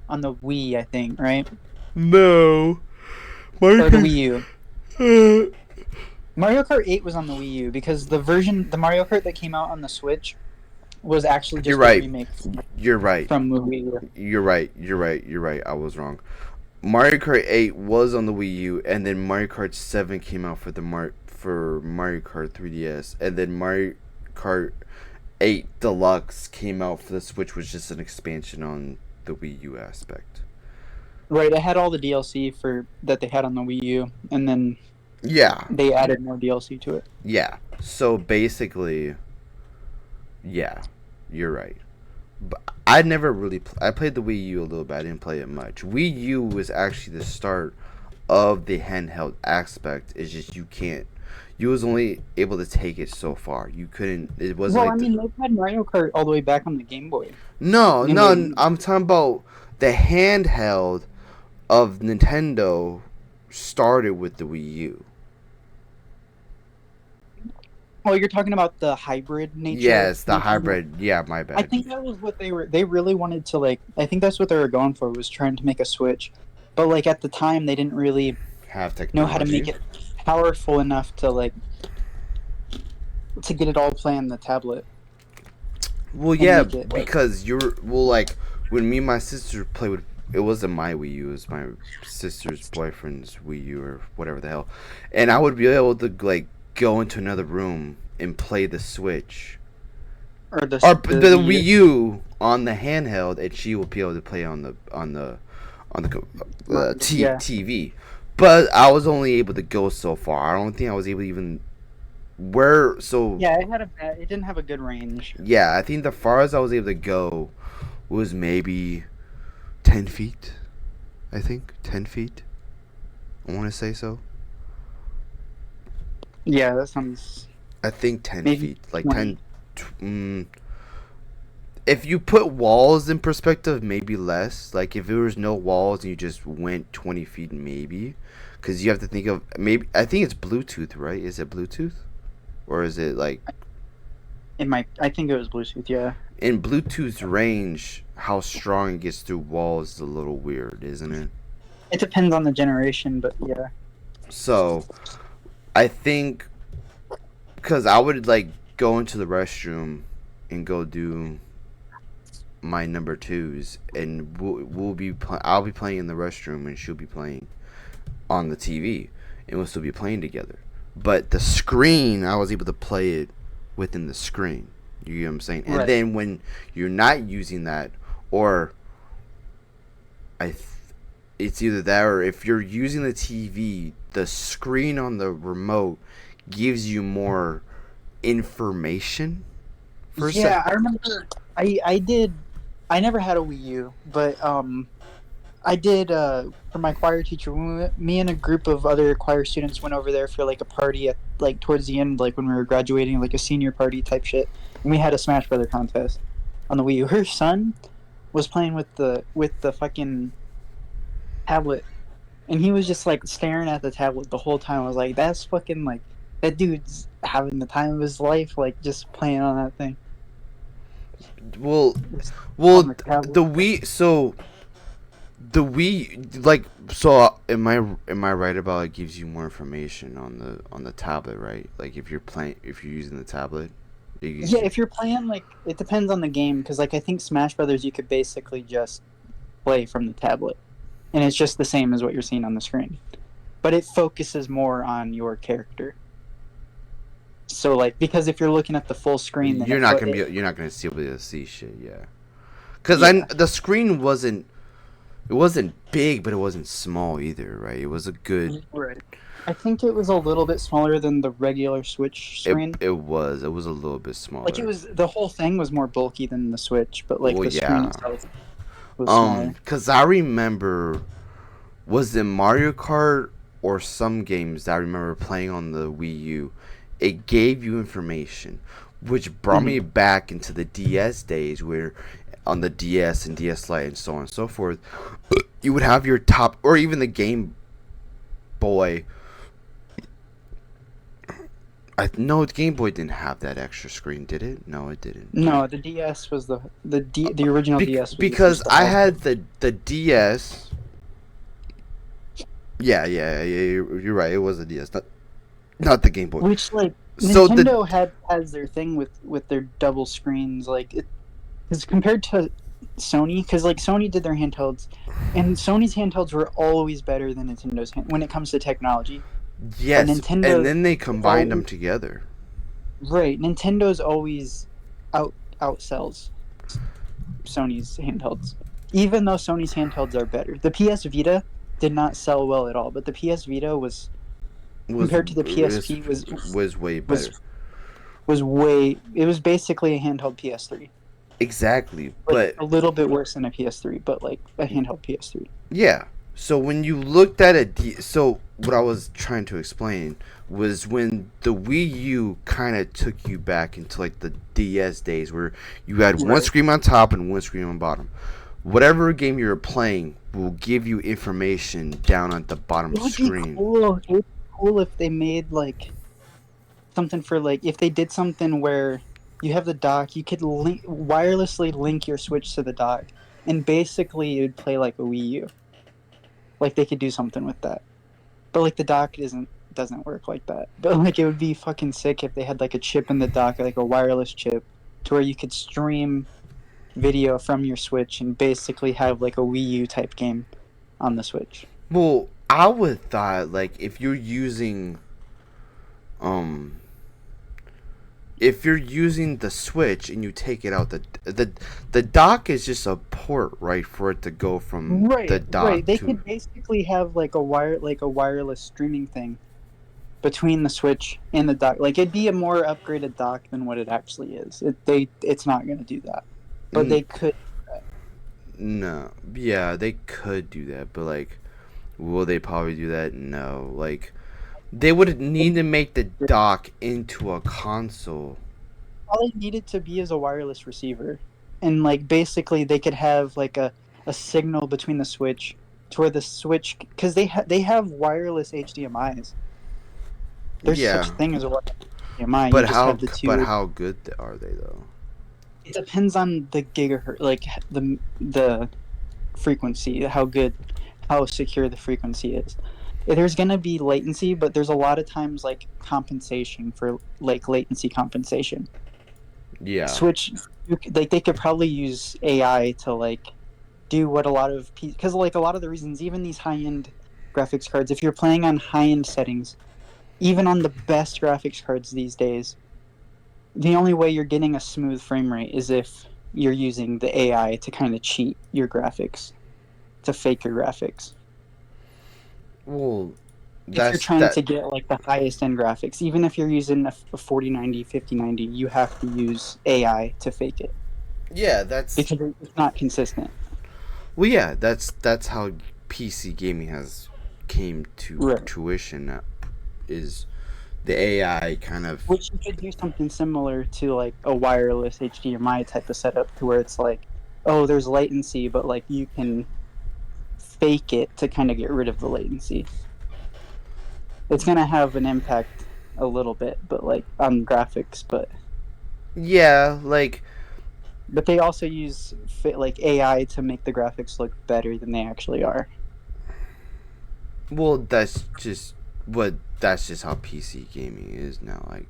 Wii. I think, right? no. Mario Or the Kart. Wii U. Mario Kart 8 was on the Wii U because the Mario Kart that came out on the Switch was actually You're just a right. remake You're right. from the Wii U. You're right. You're right. You're right. I was wrong. Mario Kart 8 was on the Wii U, and then Mario Kart 7 came out for Mario Kart 3DS, and then Mario Kart 8 Deluxe came out for the Switch, which is just an expansion on the Wii U aspect. Right, it had all the DLC for that they had on the Wii U, and then Yeah, they added more DLC to it. yeah. So basically, yeah, you're right. But I never really. I played the Wii U a little bit. I didn't play it much. Wii U was actually the start of the handheld aspect. It's just you can't. You was only able to take it so far. You couldn't. It wasn't Well, I like the. mean, they've had Mario Kart all the way back on the Game Boy. No, Game Boy no. Advance. I'm talking about the handheld of Nintendo started with the Wii U. Oh, you're talking about the hybrid nature of Yes, the Nintendo? hybrid. Yeah, my I bad. think that was what they were. They really wanted to like. I think that's what they were going for, was trying to make a Switch, but like at the time they didn't really Have know how to technology. make it powerful enough to like to get it all play on the tablet Well, and yeah, make it like. because you're well, like when me and my sister played with. It wasn't my Wii U. It was my sister's boyfriend's Wii U or whatever the hell, and I would be able to like go into another room and play the Switch Or or the Wii Wii U. U on the handheld, and she will be able to play on the Yeah. TV. But I was only able to go so far. I don't think I was able to even where. So Yeah, it didn't have a good range. yeah, I think the farthest I was able to go was maybe 10 feet. I think 10 feet. I want to say so. Yeah, that sounds I think 10 maybe feet, like 20. 10. If you put walls in perspective, maybe less. Like if there was no walls and you just went 20 feet, maybe. Because you have to think of maybe. I think it's Bluetooth, right? Is it Bluetooth, or is it like I think it was Bluetooth. Yeah. in Bluetooth's range? How strong it gets through walls is a little weird, isn't it? It depends on the generation, but yeah. So I think because I would like go into the restroom and go do my number twos, and I'll be playing in the restroom, and she'll be playing on the TV, and we'll still be playing together. but the screen, I was able to play it within the screen. You get what I'm saying? And Right. then when you're not using that, or it's either that, or if you're using the TV, the screen on the remote gives you more information. Yeah, I remember. I never had a Wii U, but I did for my choir teacher. Me and a group of other choir students went over there for like a party at like towards the end, like when we were graduating, like a senior party type shit. And we had a Smash Brother contest on the Wii U. Her son was playing with the fucking tablet, and he was just like staring at the tablet the whole time. I was like, that's fucking like that dude's having the time of his life, like just playing on that thing. Well, Just well, on the tablet. the Wii. So the Wii, like, so am I right about it gives you more information on the tablet, right? Like if you're using the tablet, it gives Yeah, you, if you're playing like it depends on the game because like I think Smash Brothers you could basically just play from the tablet, and it's just the same as what you're seeing on the screen, but it focuses more on your character. So like because if you're looking at the full screen, then you're not gonna be able to see shit, yeah. Cause yeah. the screen wasn't big, but it wasn't small either, right? It was a good. Right. I think it was a little bit smaller than the regular Switch screen. It was a little bit Like it smaller. was the whole thing was more bulky than the Switch, but like Well, the screen yeah. itself was smaller. Cause I remember, was it Mario Kart or some games that I remember playing on the Wii U? It gave you information, which brought me back into the DS days where on the DS and DS Lite and so on and so forth, you would have your top, or even the Game Boy. No, the Game Boy didn't have that extra screen, did it? No, it didn't. No, the DS was the original DS was Because the I house. had the DS. Yeah. You're right. It was a DS, not the Game Boy. Which like So Nintendo has their thing with their double screens, like it because compared to Sony, because like Sony did their handhelds, and Sony's handhelds were always better than Nintendo's when it comes to technology. But yes, and Nintendo, then they combined them together. right? Nintendo's always outsells Sony's handhelds, even though Sony's handhelds are better. The PS Vita did not sell well at all, but the PS Vita was compared to the PSP was way better. was way. It was basically a handheld PS3. Exactly, Like but a little bit worse than a PS3, but like a handheld PS3. yeah. So when you looked at it, so what I was trying to explain was when the Wii U kind of took you back into like the DS days where you had one Right. screen on top and one screen on bottom. Whatever game you're playing will give you information down at the bottom It would screen. be cool. It would be cool if they made like something for like if they did something where you have the dock, you could wirelessly link your Switch to the dock, and basically it would play like a Wii U. Like they could do something with that, but like the dock doesn't work like that. But like it would be fucking sick if they had like a chip in the dock, like a wireless chip, to where you could stream video from your Switch and basically have like a Wii U type game on the Switch. Well, I would thought like um if you're using the Switch and you take it out, the dock is just a port, right, for it to go from the dock Right. They to. could basically have like a wireless streaming thing between the Switch and the dock. Like it'd be a more upgraded dock than what it actually is. It's not going to do that, but they could. No, yeah, they could do that, but like, will they probably do that? No, like, they would need to make the dock into a console. All it needed to be is a wireless receiver, and like basically they could have like a signal between the Switch to where the Switch because they have wireless HDMI's. There's Yeah, such thing as a wireless HDMI. You but just have the two. how good are they though? It depends on the gigahertz, like the frequency, how secure the frequency is. There's gonna be latency, but there's a lot of times like compensation for like latency compensation. Yeah, Switch, like they could probably use AI to like do what a lot of because like a lot of the reasons, even these high end graphics cards, if you're playing on high end settings, even on the best graphics cards these days, the only way you're getting a smooth frame rate is if you're using the AI to kind of cheat your graphics, to fake your graphics. Well, If you're that's trying that. to get like the highest end graphics, even if you're using a 4090, 5090, you have to use AI to fake it Yeah, that's because it's not consistent. well. Yeah, that's how PC gaming has came to Right. tuition. Is the AI kind of Which you could do something similar to like a wireless HDMI type of setup to where it's like, oh, there's latency, but like you can fake it to kind of get rid of the latency. It's gonna have an impact a little bit, but like on graphics, yeah, like but they also use like AI to make the graphics look better than they actually are. well, that's just how PC gaming is now. Like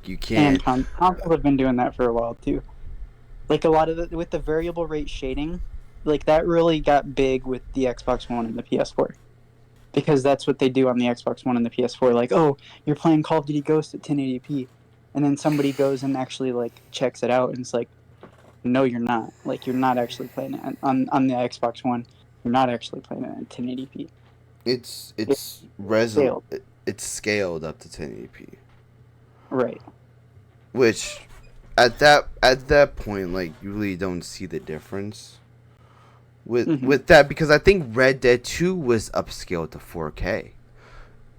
you And can't. consoles have been doing that for a while too. Like a lot of with the variable rate shading, like that really got big with the Xbox One and the PS4 because that's what they do on the Xbox One and the PS4. Like, oh, you're playing Call of Duty Ghost at 1080p, and then somebody goes and actually like checks it out, and it's like, no, you're not. Like, you're not actually playing it on the Xbox One. You're not actually playing it at 1080p. It's It's resol scaled, it's scaled up to 1080p, right? which at that point, like, you really don't see the difference Mm-hmm. with that, because I think Red Dead 2 was upscaled to 4K,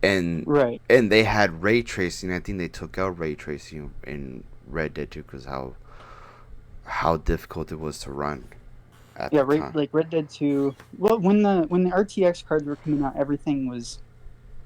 and Right. they had ray tracing. I think they took out ray tracing in Red Dead 2 because how difficult it was to run at Yeah, the right. time. Like Red Dead 2. Well, when the RTX cards were coming out, everything was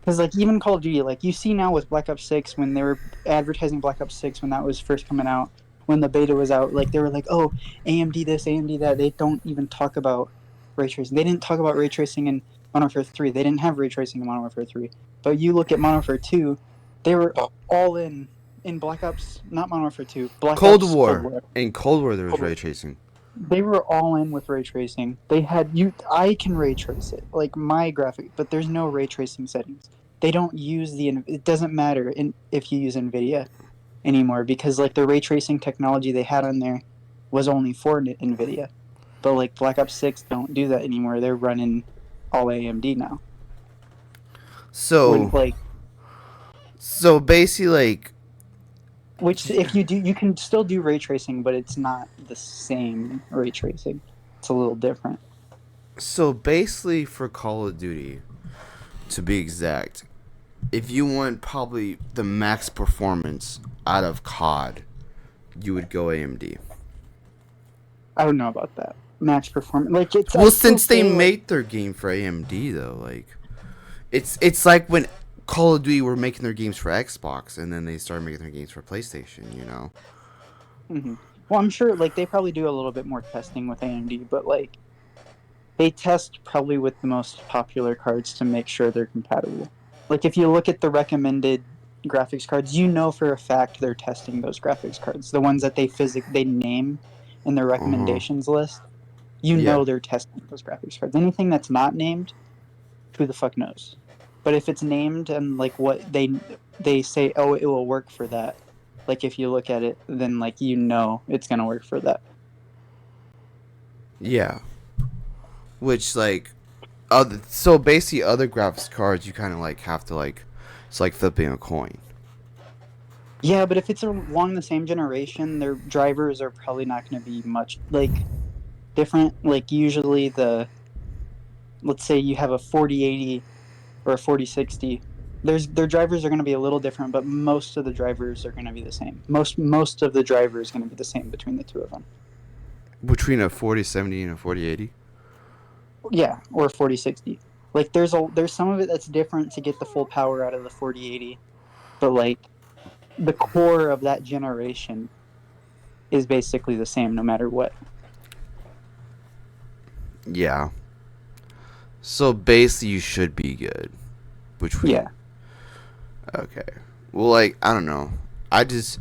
because like even Call of Duty, like you see now with Black Ops 6 when they were advertising Black Ops 6 when that was first coming out, when the beta was out, like they were like, oh, AMD this, AMD that. They don't even talk about ray tracing. They didn't talk about ray tracing in Modern Warfare 3. They didn't have ray tracing in Modern Warfare 3. But you look at Modern Warfare 2, they were all in Black Ops, not Modern Warfare 2, Black Cold Ops Cold War. War. In Cold War, there was Cold War. ray tracing. They were all in with ray tracing. They had you. I can ray trace it, like my graphic, but there's no ray tracing settings. They don't use the. It doesn't matter if you use NVIDIA anymore because like the ray tracing technology they had on there was only for NVIDIA. But like Black Ops 6 don't do that anymore. They're running all AMD now. When So like basically, like, which if you do, you can still do ray tracing, but it's not the same ray tracing. It's a little different. for Call of Duty, to be exact, if you want probably the max performance out of COD, you would go AMD. I don't know about that. Max performance, like it's. Well, I'd still since they say like made their game for AMD, though, like, it's like when Call of Duty were making their games for Xbox, and then they started making their games for PlayStation. You know. hmm. Well, I'm sure like they probably do a little bit more testing with AMD, but like they test probably with the most popular cards to make sure they're compatible. Like if you look at the recommended graphics cards, you know for a fact they're testing those graphics cards. The ones that they name in their Uh huh. recommendations list, you Yeah. know they're testing those graphics cards. Anything that's not named, who the fuck knows? But if it's named and like what they say, oh, it will work for that. Like if you look at it, then like you know it's gonna work for that. Yeah. Which, like, other so basically other graphics cards, you kind of like have to, like, it's like flipping a coin. Yeah, but if it's along the same generation, their drivers are probably not going to be much like different. Like usually the let's say you have a 4080 or a 4060, their drivers are going to be a little different, but most of the drivers are going to be the same. Most of the drivers going to be the same between the two of them. Between a 4070 and a 4080. Yeah, or 4060. Like there's some of it that's different to get the full power out of the 4080, but like the core of that generation is basically the same no matter what. Yeah. So basically, you should be good Yeah. between. Okay. Well, like, I don't know. I just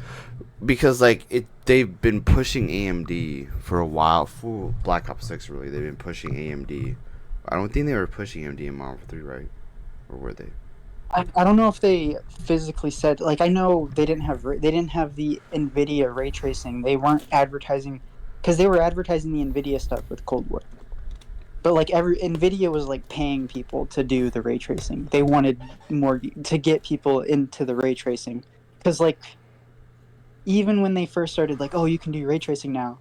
because, like, they've been pushing AMD for a while for Black Ops 6. Really, they've been pushing AMD. I don't think they were pushing AMD in Modern Warfare 3, right? Or were they? I don't know if they physically said, like, I know they didn't have the Nvidia ray tracing. They weren't advertising because they were advertising the Nvidia stuff with Cold War. But like every Nvidia was like paying people to do the ray tracing. They wanted more to get people into the ray tracing because like even when they first started, like, oh, you can do ray tracing now.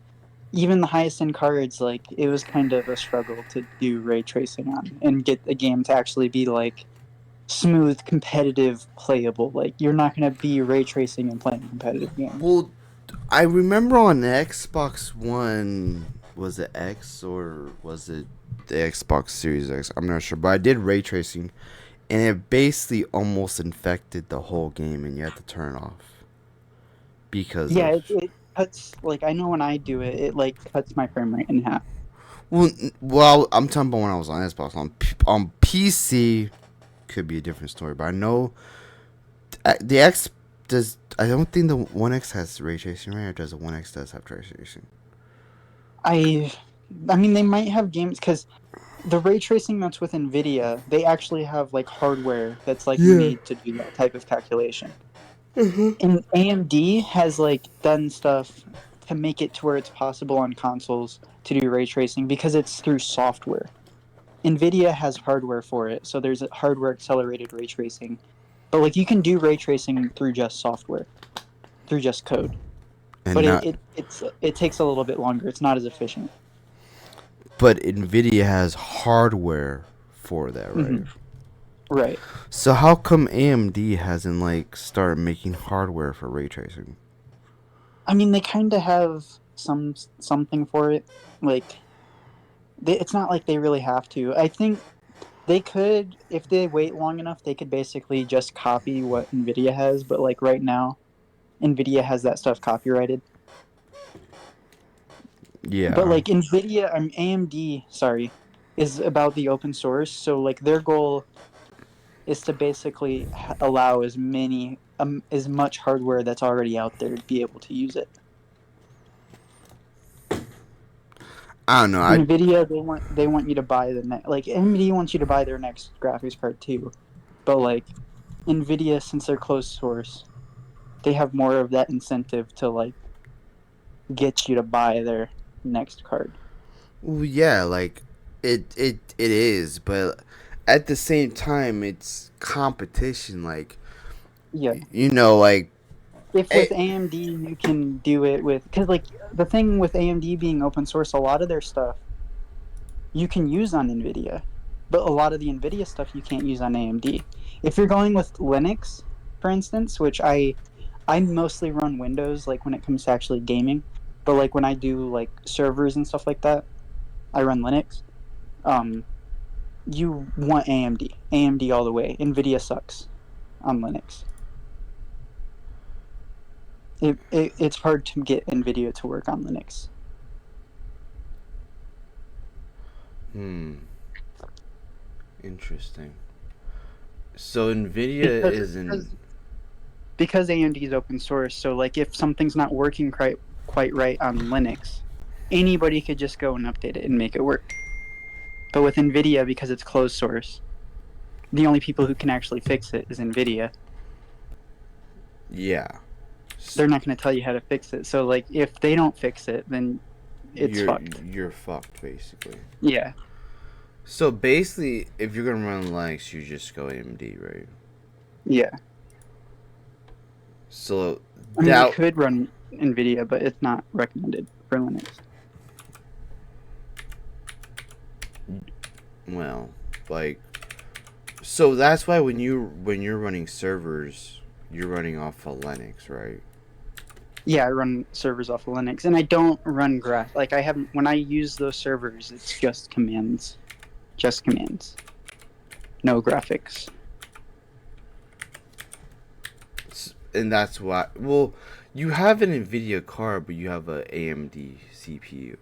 Even the highest end cards, like, it was kind of a struggle to do ray tracing on and get the game to actually be like smooth, competitive, playable. Like, you're not going to be ray tracing and playing competitive games. Well, I remember on the Xbox One, was it X or was it the Xbox Series X? I'm not sure, but I did ray tracing, and it basically almost infected the whole game, and you had to turn it off because Yeah, of. it cuts, like, I know when I do it, it like cuts my frame rate in half. Well, I'm talking about when I was on Xbox. On PC, could be a different story, but I know the X does. I don't think the One X has ray tracing, right? Or does the One X does have ray tracing? I, I mean, they might have games because the ray tracing that's with Nvidia, they actually have like hardware that's like Yeah. made to do that type of calculation. And AMD has like done stuff to make it to where it's possible on consoles to do ray tracing because it's through software. Nvidia has hardware for it, so there's a hardware accelerated ray tracing. But like you can do ray tracing through just software, through just code. And But not, it takes a little bit longer. It's not as efficient. but Nvidia has hardware for that, right? Hmm. Right. So how come AMD hasn't like started making hardware for ray tracing? I mean, they kind of have something for it. Like it's not like they really have to. I think they could, if they wait long enough, they could basically just copy what Nvidia has. But like right now, Nvidia has that stuff copyrighted. But Yeah. like Nvidia, AMD, sorry, is about the open source. So like their goal is to basically allow as much hardware that's already out there to be able to use it. I don't know. I Nvidia, they want you to buy the next, like Nvidia wants you to buy their next graphics card too, but like Nvidia, since they're closed source, they have more of that incentive to like get you to buy their next card. well, yeah, like it is, but at the same time, it's competition. Like Yeah, like if with it, AMD you can do it with, because like the thing with AMD being open source, a lot of their stuff you can use on Nvidia, but a lot of the Nvidia stuff you can't use on AMD. If you're going with Linux, for instance, which I mostly run Windows, like when it comes to actually gaming, but like when I do like servers and stuff like that, I run Linux. Um, you want AMD, AMD all the way. Nvidia sucks on Linux. It's hard to get Nvidia to work on Linux hmm, interesting. So Nvidia because isn't. because AMD is open source. So like if something's not working quite right on Linux, anybody could just go and update it and make it work. But with Nvidia, because it's closed source, the only people who can actually fix it is Nvidia. Yeah. They're not going to tell you how to fix it. So like if they don't fix it, then it's you're fucked. you're fucked basically. Yeah. So basically, if you're gonna run Linux, you just go AMD, right? Yeah. So I mean, you that could run Nvidia, but it's not recommended for Linux. well, like, so that's why when you're running servers, you're running off of Linux, right? Yeah, I run servers off of Linux, and I don't run graph. Like I haven't. When I use those servers, it's just commands, no graphics. And that's why. Well, you have an Nvidia card, but you have a AMD CPU.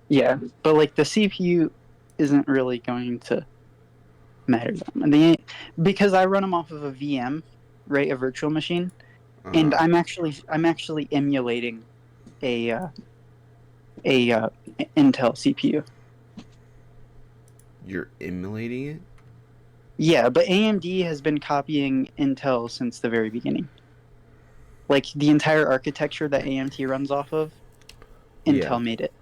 Yeah, but like the CPU isn't really going to matter that much. Because I run them off of a VM, right, a virtual machine, and Uh, I'm actually emulating a uh, a Intel CPU. you're emulating it. Yeah, but AMD has been copying Intel since the very beginning. Like the entire architecture that AMD runs off of, Yeah. Intel made it.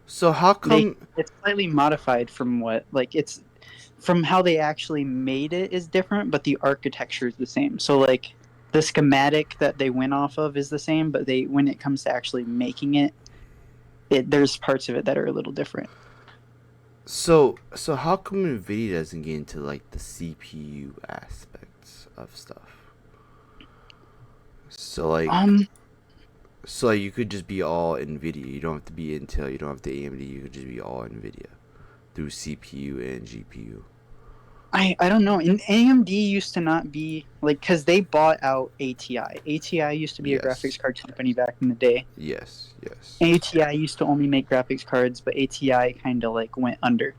So how They come? it's slightly modified from what like it's from how they actually made it is different, but the architecture is the same. So like the schematic that they went off of is the same, but they when it comes to actually making it, there's parts of it that are a little different. So how come Nvidia doesn't get into like the CPU aspects of stuff? So like Um, so like you could just be all Nvidia. You don't have to be Intel. You don't have to AMD. You could just be all Nvidia through CPU and GPU. I don't know. And AMD used to not be like because they bought out ATI. ATI used to be a graphics Yes. card company back in the day. Yes. Yes. ATI used to only make graphics cards, but ATI kind of like went under,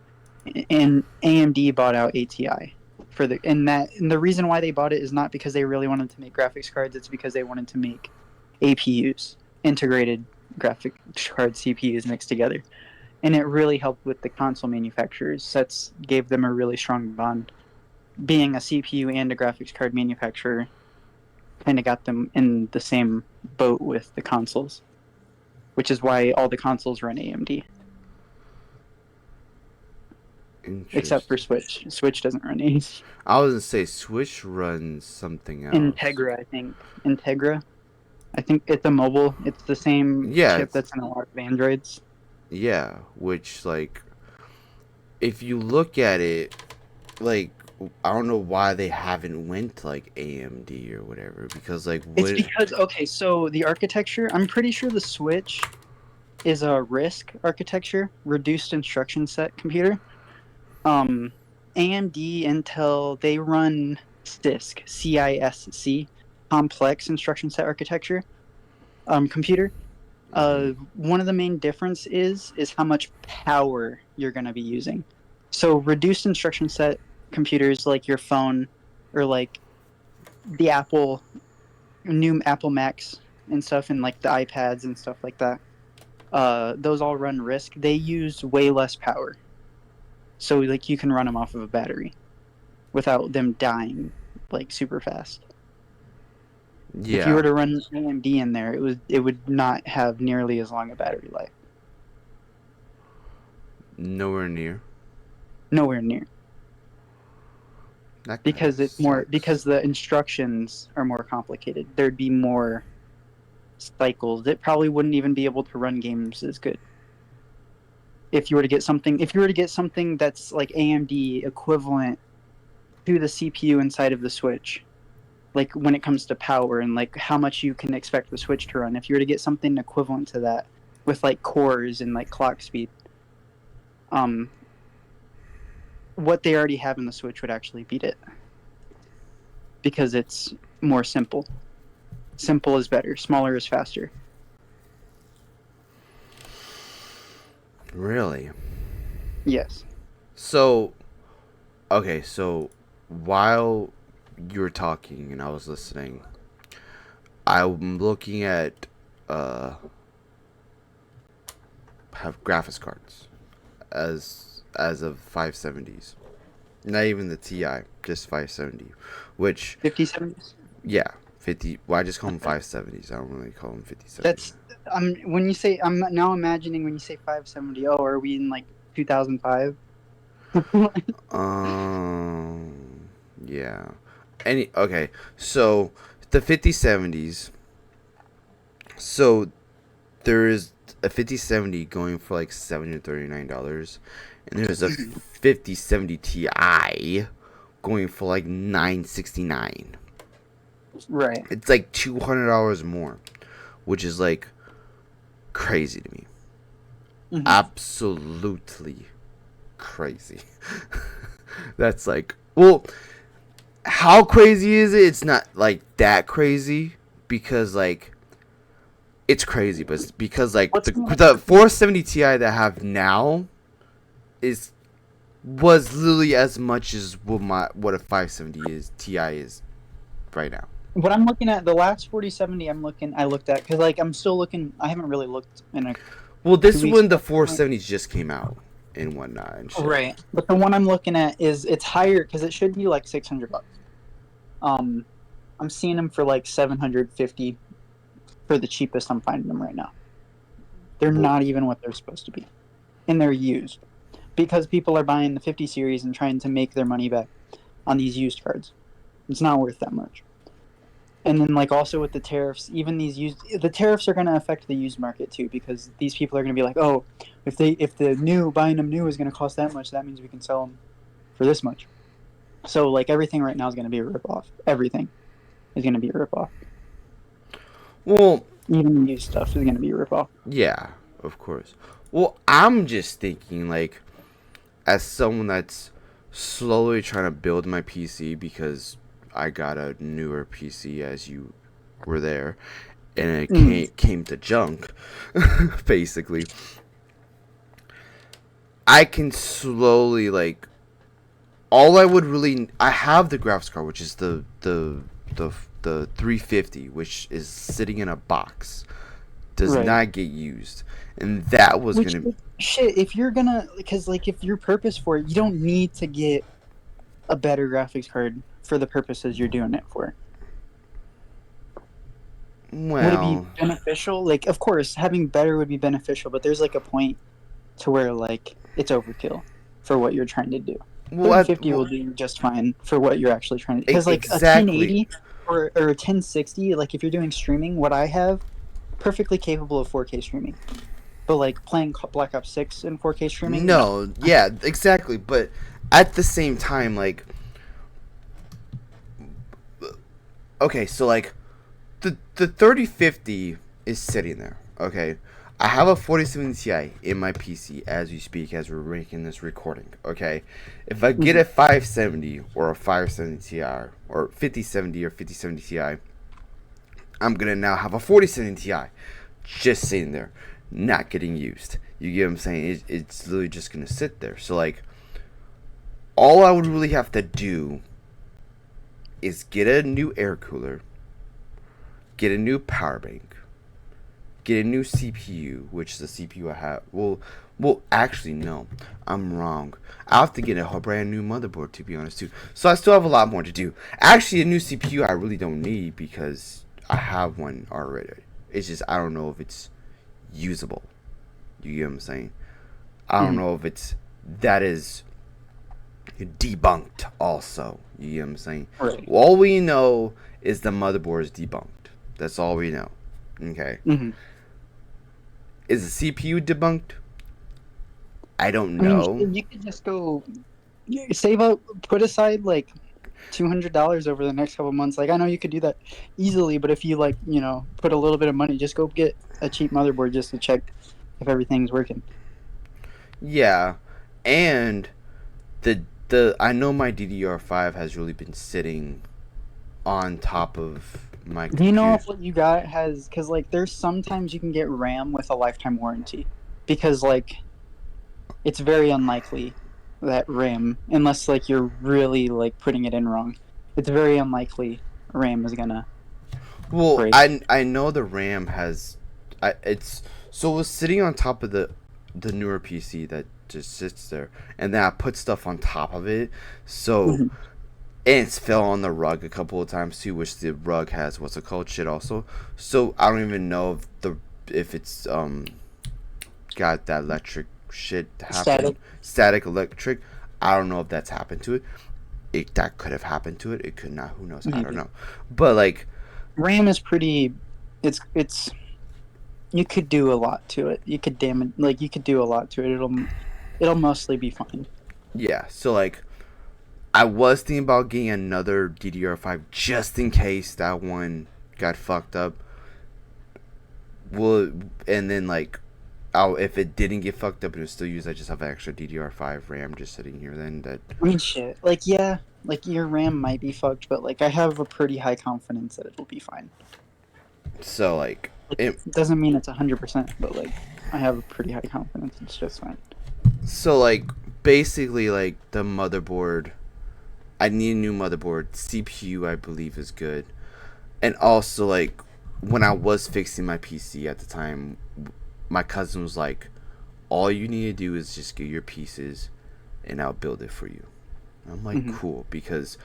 and AMD bought out ATI for and the reason why they bought it is not because they really wanted to make graphics cards. It's because they wanted to make APUs, integrated graphics card CPUs mixed together, and it really helped with the console manufacturers. That's gave them a really strong bond. Being a CPU and a graphics card manufacturer kind of got them in the same boat with the consoles, which is why all the consoles run AMD, except for Interesting. Switch. Switch doesn't run AMD. I was gonna say Switch runs something else. Integra, I think. Integra. I think it's a mobile. It's the same Yeah. chip that's in a lot of Androids. Yeah. Which like if you look at it, like I don't know why they haven't went to like AMD or whatever because like It's what? because okay, so the architecture. I'm pretty sure the Switch is a RISC architecture, reduced instruction set computer. Um, AMD, Intel, they run CISC, complex instruction set architecture computer. Hmm. One of the main difference is how much power you're going to be using. So reduced instruction set computers like your phone or like the new Apple Macs and stuff and like the iPads and stuff like that. Those all run RISC. They use way less power. So like you can run them off of a battery without them dying like super fast. If you were Yeah. to run AMD in there, it would not have nearly as long a battery life. Nowhere near. Nowhere near. That kind of Because it's more sucks. because the instructions are more complicated. There'd be more cycles. It probably wouldn't even be able to run games as good. If you were to get something that's like AMD equivalent to the CPU inside of the Switch, like when it comes to power and like how much you can expect the Switch to run, if you were to get something equivalent to that with like cores and like clock speed, um, what they already have in the Switch would actually beat it because it's more simple. Simple is better. Smaller is faster. Really? Yes. So, okay, so while you were talking and I was listening, I'm looking at uh have graphics cards as of 570s. Not even the Ti, just 570, which 57s. yeah, 50. Well, I just call them 570s. I don't really call them 5070. That's when you say I'm now imagining when you say 570. Oh, are we in like 2005? Yeah. Okay. So the 5070s. So there is a 5070 going for like $739, and there's a 5070 Ti going for like $969. Right. It's like $200 more, which is like crazy to me. Mm-hmm. Absolutely crazy. That's like, well, how crazy is it? It's not like that crazy because like it's crazy, but it's because like What's the 470 Ti that I have now is was literally as much as what a 570 is Ti is right now. what I'm looking at? The last 4070 I looked at because like I'm still looking. I haven't really looked in a Well, two this is weeks. when the 470s just came out, and whatnot and shit. Right. But the one I'm looking at it's higher because it should be like $600. Um, I'm seeing them for like 750 for the cheapest. I'm finding them right now. They're Well, not even what they're supposed to be, and they're used because people are buying the 50 series and trying to make their money back on these used cards. It's not worth that much. And then like also with the tariffs, even the tariffs are going to affect the used market too because these people are going to be like, oh, if the new buying them new is going to cost that much, that means we can sell them for this much. So like everything right now is going to be a ripoff. Everything is going to be a ripoff. well, Even used stuff is going to be a ripoff. yeah, of course. Well, I'm just thinking like, as someone that's slowly trying to build my PC because I got a newer PC as you were there, and it came to junk, basically. I can slowly like, all I would really, I have the graphics card, which is the 350, which is sitting in a box, does Right. not get used, and that was Which gonna. shit, if you're gonna, because like if your purpose for it, you don't need to get a better graphics card for the purposes you're doing it for. Would it be Well, beneficial? Like, of course, having better would be beneficial, but there's like a point to where like it's overkill for what you're trying to do. well, 3050 will do just fine for what you're actually trying to. Because like a exactly. 1080 or a 1060, like if you're doing streaming, what I have, perfectly capable of 4K streaming. But like playing Black Ops 6 in 4K streaming, no. No, yeah, exactly. But at the same time, like, okay, so like, the 3050 is sitting there. Okay, I have a 4070 Ti in my PC as we speak, as we're making this recording. Okay, if I get a 570 or a 570 Ti or 5070 or 5070 Ti, I'm gonna now have a 4070 Ti just sitting there, not getting used. You get what I'm saying? It's literally just gonna sit there. So like, all I would really have to do is get a new air cooler, get a new power bank, get a new CPU, which the CPU I have. Well, actually, no, I'm wrong. I have to get a brand new motherboard, to be honest, too. So I still have a lot more to do. Actually, a new CPU I really don't need because I have one already. It's just I don't know if it's usable. You get what I'm saying? I don't know if it's that is debunked also. You get what I'm saying? Right. All we know is the motherboard is debunked. That's all we know. Okay. Mm-hmm. Is the CPU debunked? I don't I mean, know. you could just go save up, put aside like $200 over the next couple months. Like I know you could do that easily, but if you like, put a little bit of money, just go get a cheap motherboard just to check if everything's working. Yeah. And the I know my DDR5 has really been sitting on top of my Do you know computer. if what you got has? Because like, there's sometimes you can get RAM with a lifetime warranty, because like it's very unlikely that RAM, unless like you're really like putting it in wrong, it's very unlikely RAM is gonna Well, break. I know the RAM has, it's so it was sitting on top of the newer PC that just sits there, and then I put stuff on top of it, so Mhm. and it's fell on the rug a couple of times too, which the rug has what's it called shit also. So I don't even know if it's got that electric shit happen, Static. static electric. I don't know if that's happened to it. That could have happened to it. It could not. Who knows? I don't Maybe. know. But like, RAM is pretty. It's you could do a lot to it. You could damage, like you could do a lot to it. It'll mostly be fine. yeah. So like, I was thinking about getting another DDR5 just in case that one got fucked up. Well, and then like, if it didn't get fucked up and it was still used, I just have extra DDR5 RAM just sitting here. Then that. I mean, shit. Like, yeah, like your RAM might be fucked, but like I have a pretty high confidence that it'll be fine. So like, it, It doesn't mean it's 100%, but like I have a pretty high confidence it's just fine. so like basically like the motherboard. I need a new motherboard. CPU I believe is good, and also like when I was fixing my PC at the time, my cousin was like, all you need to do is just get your pieces, and I'll build it for you. I'm like, Mm-hmm. cool, because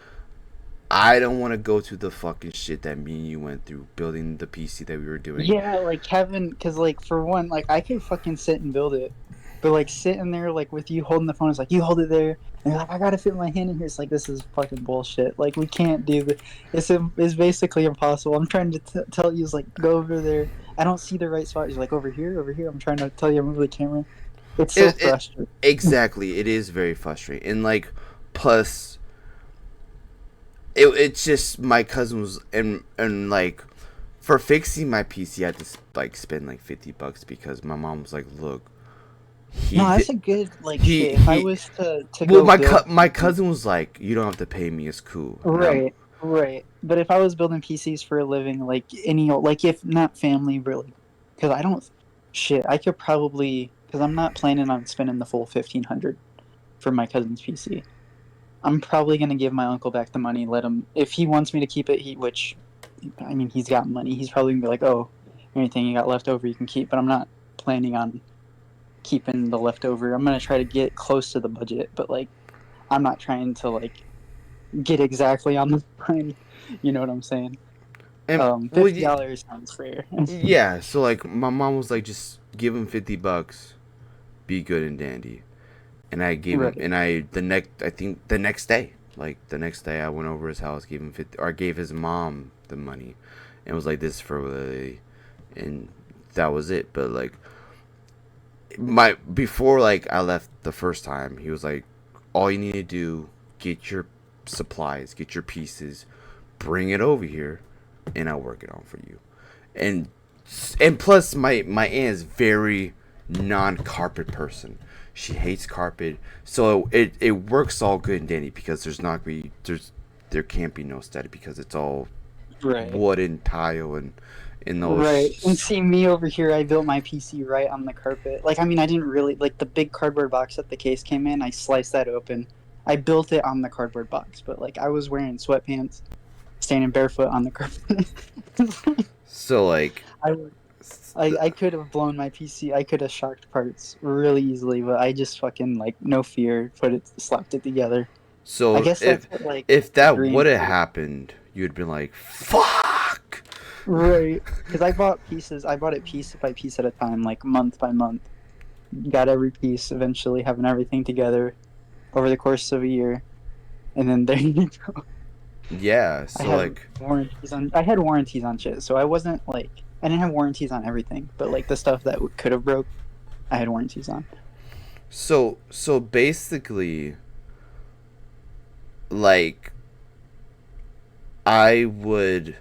I don't want to go through the fucking shit that me and you went through building the PC that we were doing. Yeah, like Kevin, because like for one, like I could fucking sit and build it, but like sitting there like with you holding the phone, it's like you hold it there, and you're like I gotta fit my hand in here. It's like this is fucking bullshit. Like we can't do the. It's basically impossible. I'm trying to tell you, it's like go over there. I don't see the right spot. You're like over here, over here. I'm trying to tell you, move the camera. It's so It frustrating. exactly. It is very frustrating, and like plus it's just my cousin was and like for fixing my PC, I had to like spend like $50 because my mom was like, "Look, No, he that's did, a good like he shit. If I he." was to Well, go build my PC, cousin was like, "You don't have to pay me. It's cool." And I'm right, right. But if I was building PCs for a living, like like if not family, really, because I don't, shit, I could probably, because I'm not planning on spending the full 1,500 for my cousin's PC. I'm probably gonna give my uncle back the money. Let him, if he wants me to keep it, which, I mean, he's got money. He's probably gonna be like, oh, anything you got left over, you can keep. But I'm not planning on keeping the leftover. I'm gonna try to get close to the budget, but like, I'm not trying to like get exactly on the line. You know what I'm saying? and well, $50 sounds fair. yeah. So like, my mom was like, "Just give him $50, be good and dandy." And I gave him, Right. and I think the next day, like the next day, I went over his house, gave him 50, or I gave his mom the money, and was like, "This is for the," and that was it. But like my before like I left the first time, he was like, "All you need to do, get your supplies, get your pieces, bring it over here, and I'll work it on for you." And and plus my aunt is very non-carpet person. She hates carpet, so it works all good and dandy because there can't be no static because it's all Right. wood and tile and those Right. And see me over here, I built my PC right on the carpet. Like, I mean, I didn't really, like, the big cardboard box that the case came in, I sliced that open. I built it on the cardboard box, but, like, I was wearing sweatpants, standing barefoot on the carpet. so like I, I could have blown my PC. I could have shocked parts really easily, but I just fucking, like, no fear, slapped it together. I so guess that's what, like, if that would dreams have do. happened, you'd been like, "Fuck." Right. Because I bought pieces. I bought it piece by piece at a time, like month by month. Got every piece, eventually having everything together over the course of a year. And then there you go. Yeah, I so had like warranties on shit. So I wasn't like, I didn't have warranties on everything, but like the stuff that could have broke, I had warranties on. so basically like I would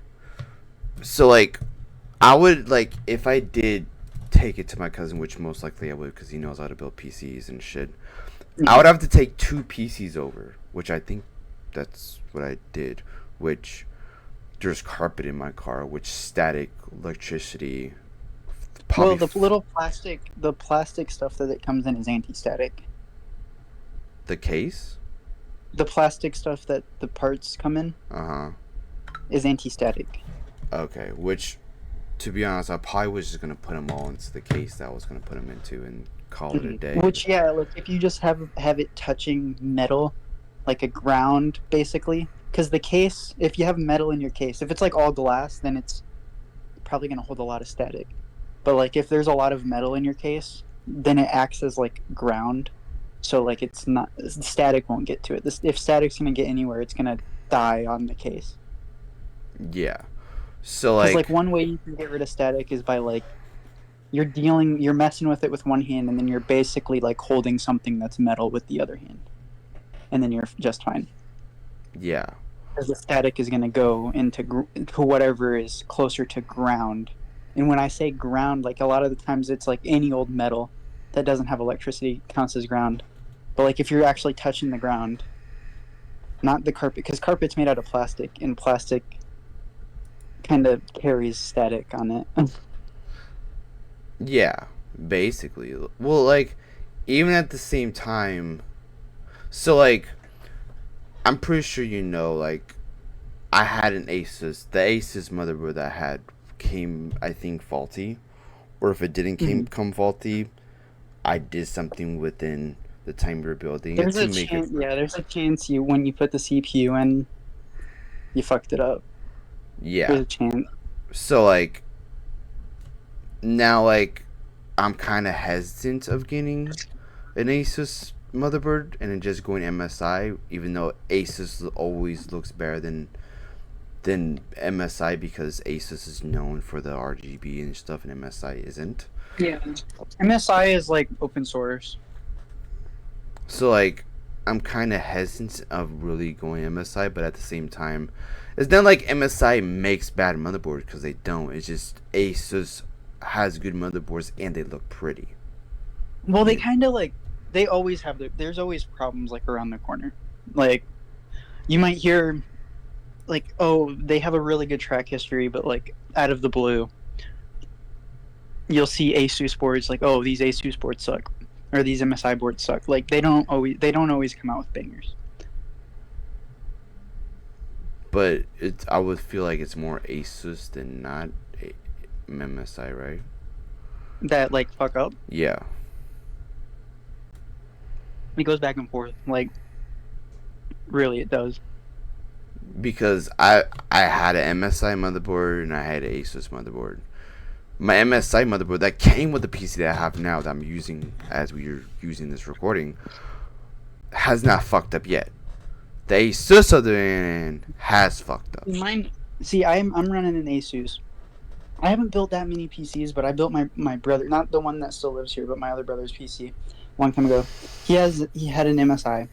so like I would like if I did take it to my cousin, which most likely I would because he knows how to build PCs and shit. I would Mhm. have to take two PCs over, which I think that's what I did. Which there's carpet in my car, which static electricity probably Well, the plastic stuff that it comes in is anti-static. the case. The plastic stuff that the parts come in Uh huh. is anti-static. Okay, which to be honest, I probably was just gonna put them all into the case that I was gonna put them into and call it a Mhm. day. Which, yeah, like if you just have it touching metal, like a ground, basically, because the case, if you have metal in your case, if it's like all glass, then it's probably gonna hold a lot of static. But like if there's a lot of metal in your case, then it acts as like ground, so like it's not static won't get to it. This if static's gonna get anywhere, it's gonna die on the case. Yeah. So Because like like one way you can get rid of static is by like you're messing with it with one hand, and then you're basically like holding something that's metal with the other hand, and then you're just fine. yeah. Because the static is going to go to whatever is closer to ground. And when I say ground, like a lot of the times it's like any old metal that doesn't have electricity counts as ground. But like if you're actually touching the ground, not the carpet, because carpet's made out of plastic, and plastic kind of carries static on it. Yeah. Basically. Well, like even at the same time, so like I'm pretty sure you know like I had an Asus. The Asus motherboard that I had came I think faulty, or if it didn't Mhm. come faulty, I did something within the time you're building it There's to a make it. chance. Yeah, there's a chance you when you put the CPU in, you fucked it up. Yeah. There's a chance. So like now like I'm kind of hesitant of getting an Asus motherboard and then just going MSI, even though Asus always looks better than MSI because Asus is known for the RGB and stuff, and MSI isn't. Yeah. MSI is like open source. So like I'm kind of hesitant of really going MSI, but at the same time, it's not like MSI makes bad motherboards because they don't. It's just Asus has good motherboards and they look pretty. Well, they Yeah. kind of like they always have there's always problems like around the corner. Like you might hear like, oh, they have a really good track history, but like out of the blue, you'll see Asus boards like, oh, these Asus boards suck, or these MSI boards suck. Like they don't always come out with bangers. But I would feel like it's more Asus than not MSI, right? That like fuck up. Yeah. It goes back and forth. Like really, it does. Because I had an MSI motherboard and I had an Asus motherboard. My MSI motherboard that came with the PC that I have now that I'm using as we are using this recording has not fucked up yet. The Asus other end has fucked up. Mine. See, I'm running an Asus. I haven't built that many PCs, but I built my brother, not the one that still lives here, but my other brother's PC, a long time ago. He had an MSI,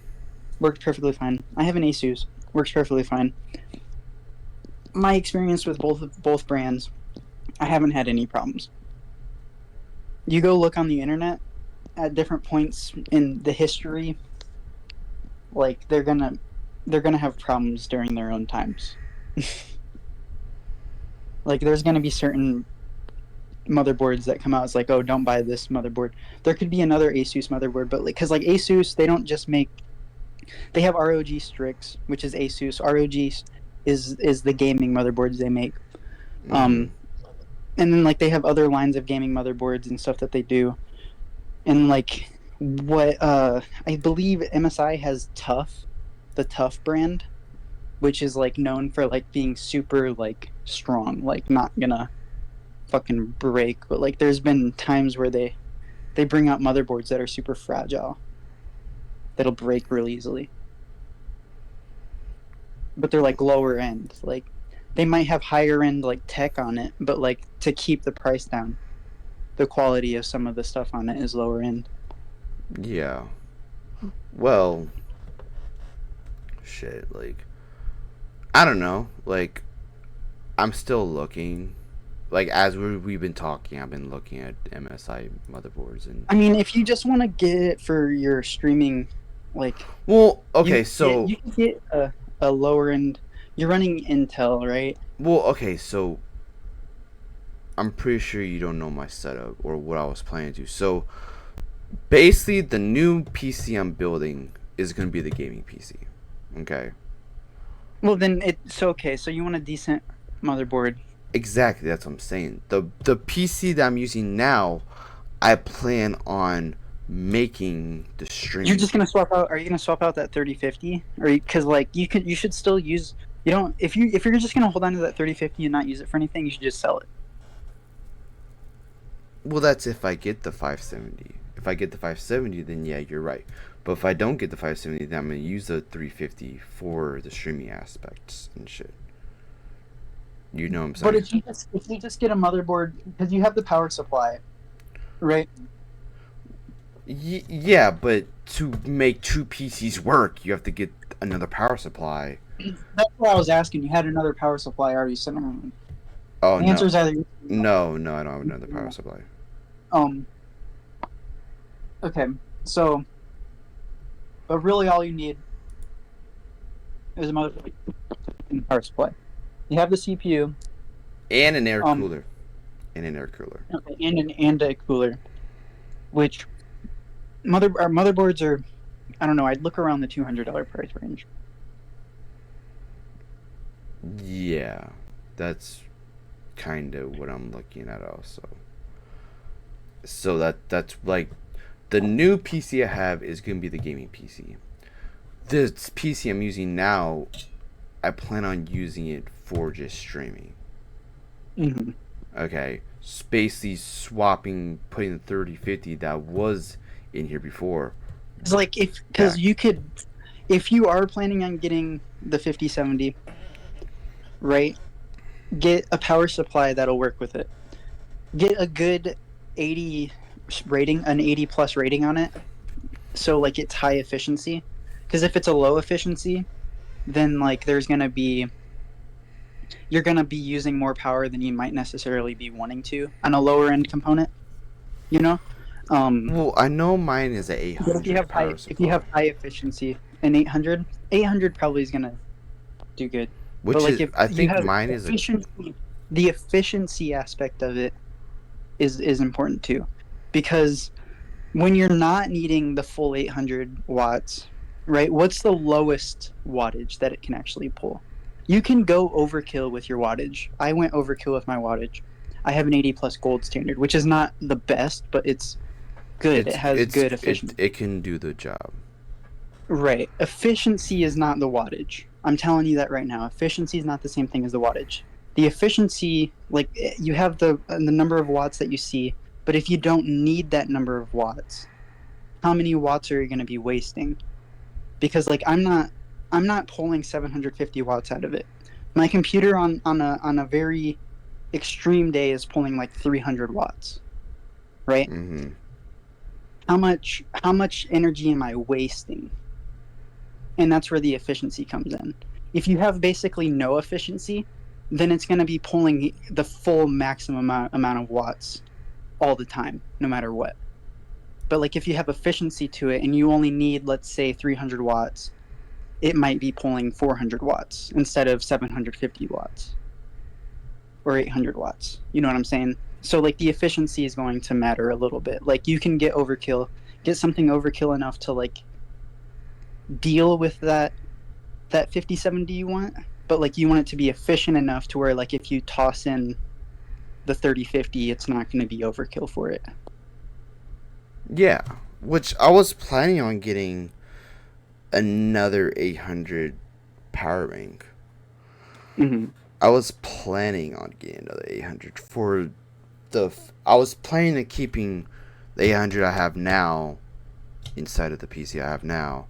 worked perfectly fine. I have an Asus, works perfectly fine. My experience with both brands, I haven't had any problems. You go look on the internet at different points in the history, like they're gonna have problems during their own times. Like there's gonna be certain motherboards that come out. It's like, oh, don't buy this motherboard. There could be another Asus motherboard, but like, cause like Asus, they don't just make. They have ROG Strix, which is Asus. ROG is the gaming motherboards they make. Mm-hmm. And then like they have other lines of gaming motherboards and stuff that they do. And like what I believe MSI has Tough, the Tough brand, which is like known for like being super like strong, like not gonna fucking break. But like there's been times where they bring out motherboards that are super fragile, that'll break real easily. But they're like lower end. Like they might have higher end like tech on it, but like to keep the price down, the quality of some of the stuff on it is lower end. Yeah. Well, shit. Like, I don't know. Like, I'm still looking. Like, as we've been talking, I've been looking at MSI motherboards and. I mean, if you just want to get it for your streaming, like Well, okay, you can get a lower end. You're running Intel, right? Well, okay, so. I'm pretty sure you don't know my setup or what I was planning to. So, basically, the new PC I'm building is going to be the gaming PC. Okay? Well, then it's okay. So you want a decent motherboard. Exactly, that's what I'm saying. The PC that I'm using now, I plan on making the stream. You're just gonna swap out. Are you gonna swap out that 3050? Or because like you should still use. You don't if you're just gonna hold on to that 3050 and not use it for anything, you should just sell it. Well, that's if I get the 570. If I get the 570, then yeah, you're right. But if I don't get the 570, then I'm gonna use the 350 for the streaming aspects and shit. You know what I'm saying? But if you just get a motherboard because you have the power supply, right? Yeah, but to make two PCs work, you have to get another power supply. That's what I was asking. You had another power supply already sitting around. Oh The no, answer is either no, I don't have another power supply. um. Okay, so, but really all you need is a motherboard and power supply. You have the CPU And an air cooler. And an air cooler. okay, and a cooler, which our motherboards are. I don't know. I'd look around the $200 price range. Yeah, that's kind of what I'm looking at also. So that's like the new PC I have is gonna be the gaming PC. This PC I'm using now, I plan on using it for just streaming. Mm-hmm. Okay, basically swapping, putting the 3050 that was in here before. It's like because you could, if you are planning on getting the 5070, right? Get a power supply that'll work with it. Get a good 80 rating, an 80 plus rating on it. So like it's high efficiency. Because if it's a low efficiency, then like you're gonna be using more power than you might necessarily be wanting to on a lower end component. You know. Well, I know mine is a But if you 800 have power supply, high efficiency, an 800 probably is gonna do good. But which like is if I you think have mine is a efficiency, the efficiency aspect of it is important too, because when you're not needing the full 800 watts, right? What's the lowest wattage that it can actually pull? You can go overkill with your wattage. I went overkill with my wattage. I have an 80 plus gold standard, which is not the best, but it's good. It has good efficiency. it can do the job. Right. Efficiency is not the wattage. I'm telling you that right now. Efficiency is not the same thing as the wattage. The efficiency, like you have the number of watts that you see, but if you don't need that number of watts, how many watts are you going to be wasting? Because like I'm not pulling 750 watts out of it. My computer on a very extreme day is pulling like 300 watts, right? Mm-hmm. How much energy am I wasting? And that's where the efficiency comes in. If you have basically no efficiency, then it's going to be pulling the full maximum amount of watts all the time, no matter what. But like if you have efficiency to it and you only need, let's say, 300 watts, it might be pulling 400 watts instead of 750 watts or 800 watts. You know what I'm saying? So like the efficiency is going to matter a little bit. Like you can get something overkill enough to like deal with that 5070 you want, but like you want it to be efficient enough to where like if you toss in the 3050, it's not going to be overkill for it. Yeah, which I was planning on getting another 800 power bank. Mm-hmm. I was planning on getting another 800 for I was planning on keeping the 800 I have now inside of the PC I have now.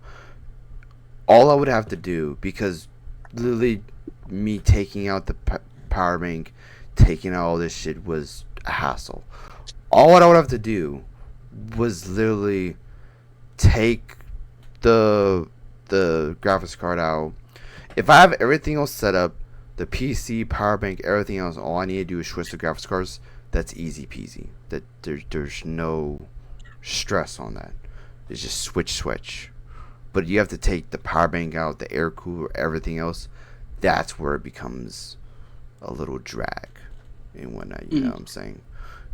All I would have to do, because literally me taking out the power bank, taking out all this shit was a hassle. All I would have to do was literally take the graphics card out. If I have everything else set up, the PC, power bank, everything else, all I need to do is switch the graphics cards. That's easy peasy. That there's no stress on that. It's just switch. But you have to take the power bank out, the air cooler, everything else. That's where it becomes a little drag and whatnot. You know what I'm saying?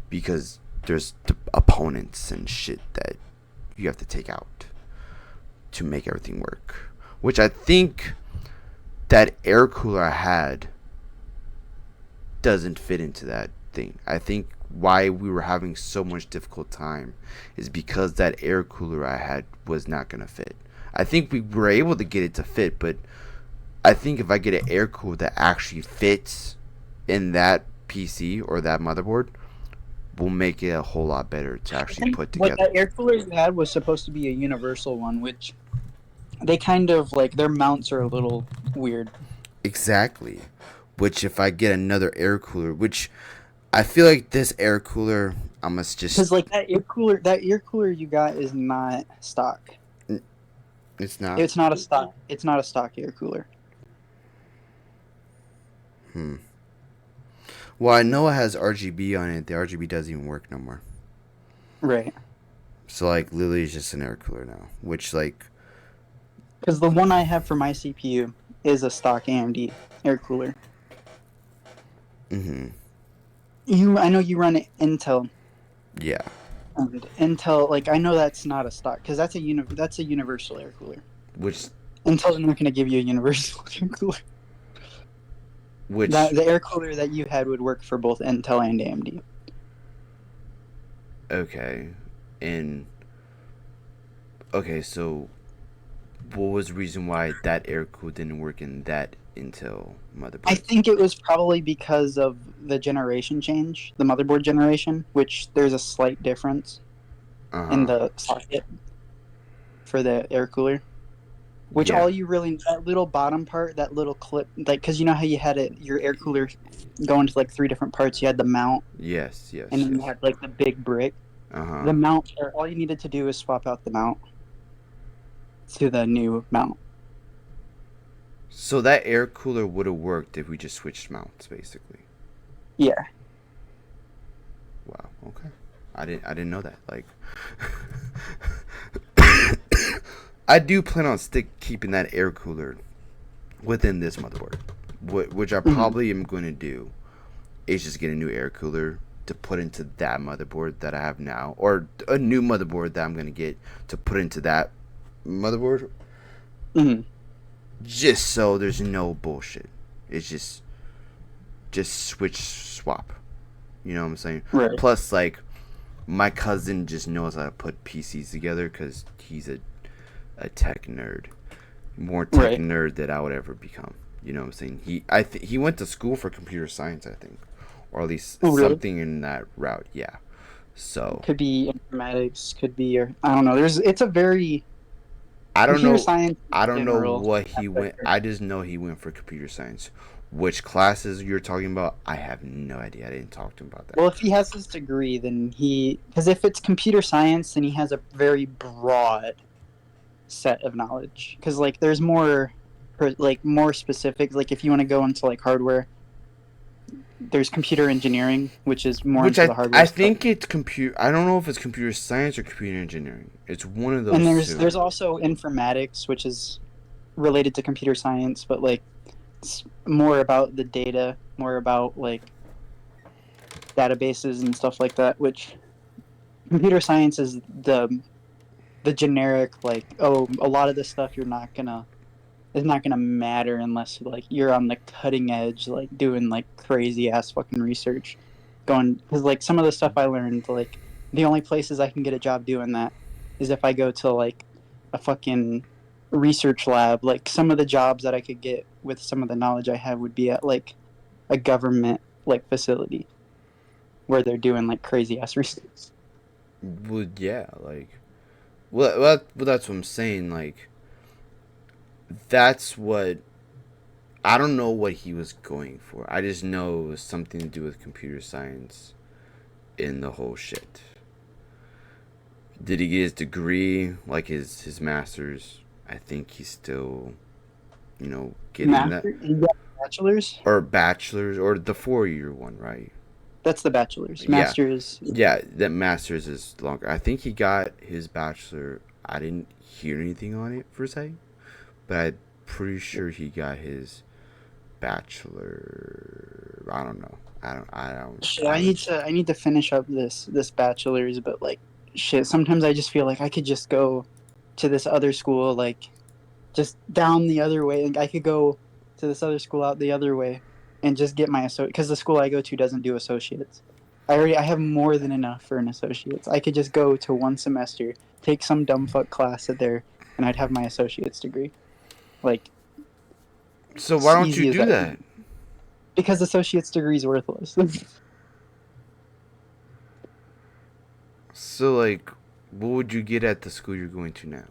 Because there's the opponents and shit that you have to take out to make everything work. Which I think that air cooler I had doesn't fit into that thing. I think why we were having so much difficult time is because that air cooler I had was not going to fit. I think we were able to get it to fit, but I think if I get an air cooler that actually fits in that PC or that motherboard, will make it a whole lot better to actually put together. What that air cooler you had was supposed to be a universal one, which they kind of like their mounts are a little weird. Exactly. Which if I get another air cooler, which I feel like this air cooler, I must just because like that air cooler you got is not stock. It's not. It's not a stock. It's not a stock air cooler. Well, I know it has RGB on it. The RGB doesn't even work no more. Right. So like, literally, it's just an air cooler now. Which like, because the one I have for my CPU is a stock AMD air cooler. mm-hmm. I know you run Intel. Yeah. And Intel, like I know that's not a stock because that's a universal air cooler. Which Intel's not going to give you a universal air cooler. Which the air cooler that you had would work for both Intel and AMD. Okay, and Okay, so what was the reason why that air cool didn't work in that Intel I motherboard? think it was probably because of the generation change, the motherboard generation, which there's a slight difference Uh in huh. the socket for the air cooler. Which Yeah. all you really, that little bottom part, that little clip, like, because you know how you had it, your air cooler go into like three different parts. You had the mount, Yes. and Yes. then you Yes. had like the big brick. Uh huh. The mount, or all you needed to do is swap out the mount to the new mount. So that air cooler would have worked if we just switched mounts, basically. Yeah. Wow. Okay. I didn't know that. Like, I do plan on keeping that air cooler within this motherboard, which I Hmm. probably am going to do is just get a new air cooler to put into that motherboard that I have now, or a new motherboard that I'm going to get to put into that motherboard, Hmm. just so there's no bullshit. It's just switch swap. You know what I'm saying? Right. Plus, like, my cousin just knows how to put PCs together because he's a tech nerd, more tech Right. nerd than I would ever become. You know what I'm saying? He went to school for computer science, I think, or at least Oh, really? something in that route. Yeah. So Could be informatics, could be, or I don't know. It's a very, I don't computer know. science in I don't know general. what he went. I just know he went for computer science. Which classes you're talking about? I have no idea. I didn't talk to him about that. Well, if he has his degree, then because if it's computer science, then he has a very broad set of knowledge. Because like, there's more, like more specific. Like, if you want to go into like hardware, there's computer engineering, which is more Which into the hardware I stuff. think it's computer. I don't know if it's computer science or computer engineering. It's one of And those there's two. also informatics, which is related to computer science, but like it's more about the data, more about like databases and stuff like that. Which computer science is the generic, like, oh, a lot of this stuff you're not gonna is not gonna matter unless like you're on the cutting edge, like doing like crazy ass fucking research, going, because like some of the stuff I learned, like the only places I can get a job doing that is if I go to like a fucking research lab. Like some of the jobs that I could get with some of the knowledge I have would be at like a government like facility where they're doing like crazy ass research. Well, yeah, like, well, that's what I'm saying. Like, that's what I don't know what he was going for. I just know it was something to do with computer science in the whole shit. Did he get his degree, like his master's? I think he's still, getting that, Master, you got bachelor's. or bachelor's, or the 4 year one, right? That's the bachelor's. Yeah, Master's. yeah. That master's is longer. I think he got his bachelor. I didn't hear anything on it per se, but I'm pretty sure he got his bachelor. I don't know. Shit, I haven't. I need to finish up this bachelor's, but like shit, sometimes I just feel like I could just go to this other school, like just down the other way. Like I could go to this other school out the other way and just get my associate, because the school I go to doesn't do associates. I have more than enough for an associate's. I could just go to one semester, take some dumb fuck class at there, and I'd have my associate's degree. Like So why it's don't you easy as do that. that? Because associate's degree is worthless. So like, what would you get at the school you're going to now?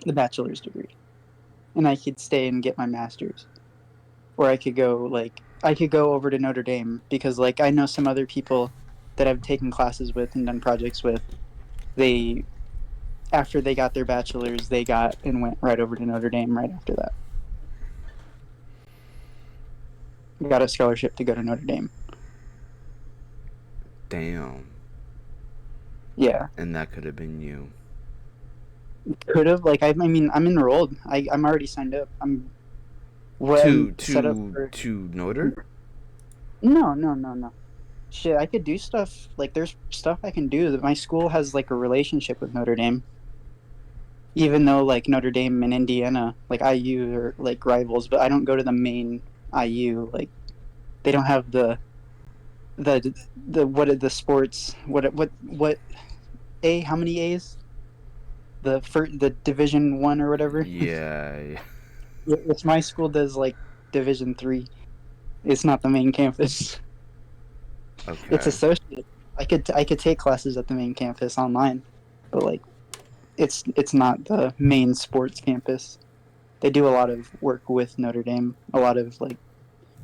The bachelor's degree, and I could stay and get my master's, or I could go over to Notre Dame, because like I know some other people that I've taken classes with and done projects with. They After they got their bachelor's, they got and went right over to Notre Dame right after that. Got a scholarship to go to Notre Dame. Damn. Yeah, And that could have been you. could have, like, I mean, I'm enrolled. I'm already signed up. I'm To set up to for. to Notre? No, no, no, no. Shit, I could do stuff, like there's stuff I can do. That my school has like a relationship with Notre Dame, even though like Notre Dame and Indiana, like IU, are like rivals. But I don't go to the main IU. Like they don't have the what are the sports, what A, how many A's, the Division 1 or whatever. Yeah. Which my school does like Division 3. It's not the main campus. It's Okay. associated. I could take classes at the main campus online, but like it's not the main sports campus. They do a lot of work with Notre Dame, a lot of like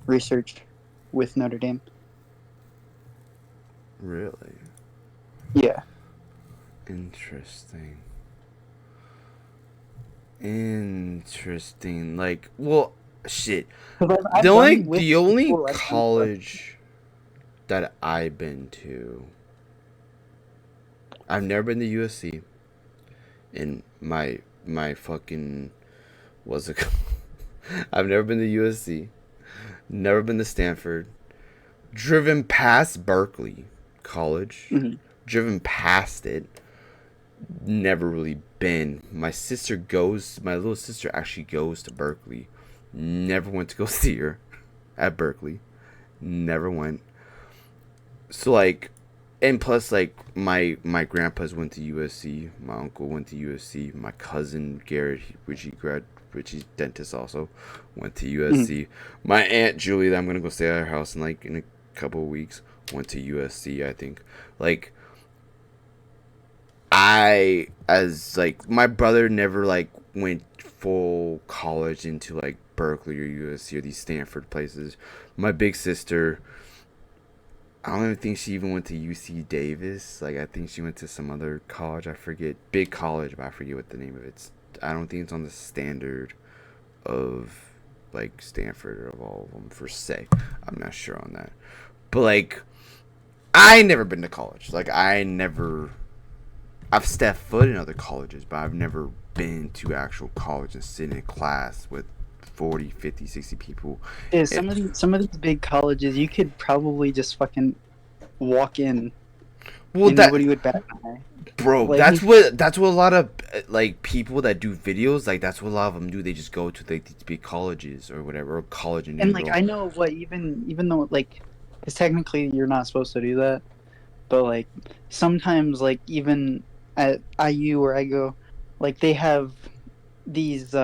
research with Notre Dame. Really Yeah. interesting. Interesting. Like, well, shit. I've done with The the only school. I've done stuff. college that I've been to, I've never been to USC. In my fucking what's it called? I've never been to USC. Never been to Stanford. Driven past Berkeley College. Mm-hmm. Driven past it. Never really been. My little sister actually goes to Berkeley. Never went to go see her at Berkeley. Never went. So like, and plus like my grandpa's went to USC. My uncle went to USC. My cousin Garrett, which he's dentist also, went to USC. My aunt Julie, that I'm gonna go stay at her house in a couple of weeks, went to USC. I think like as like my brother never like went full college into like Berkeley or USC or these Stanford places. My big sister, I don't even think she even went to UC Davis. Like I think she went to some other college. I forget, big college, but I forget what the name of it is. I don't think it's on the standard of like Stanford or of all of them per se. I'm not sure on that. But like I never been to college. Like I've stepped foot in other colleges, but I've never been to actual college and sit in a class with 40, 50, 60 people. Yeah, It, some of these big colleges, you could probably just fucking walk in well, and nobody would bat an eye. bro, Like, that's what a lot of like people that do videos, like that's what a lot of them do. They just go to like these big colleges or whatever, or college in and like general. I know what even though like, because technically you're not supposed to do that, but like sometimes like even at IU where I go, like they have these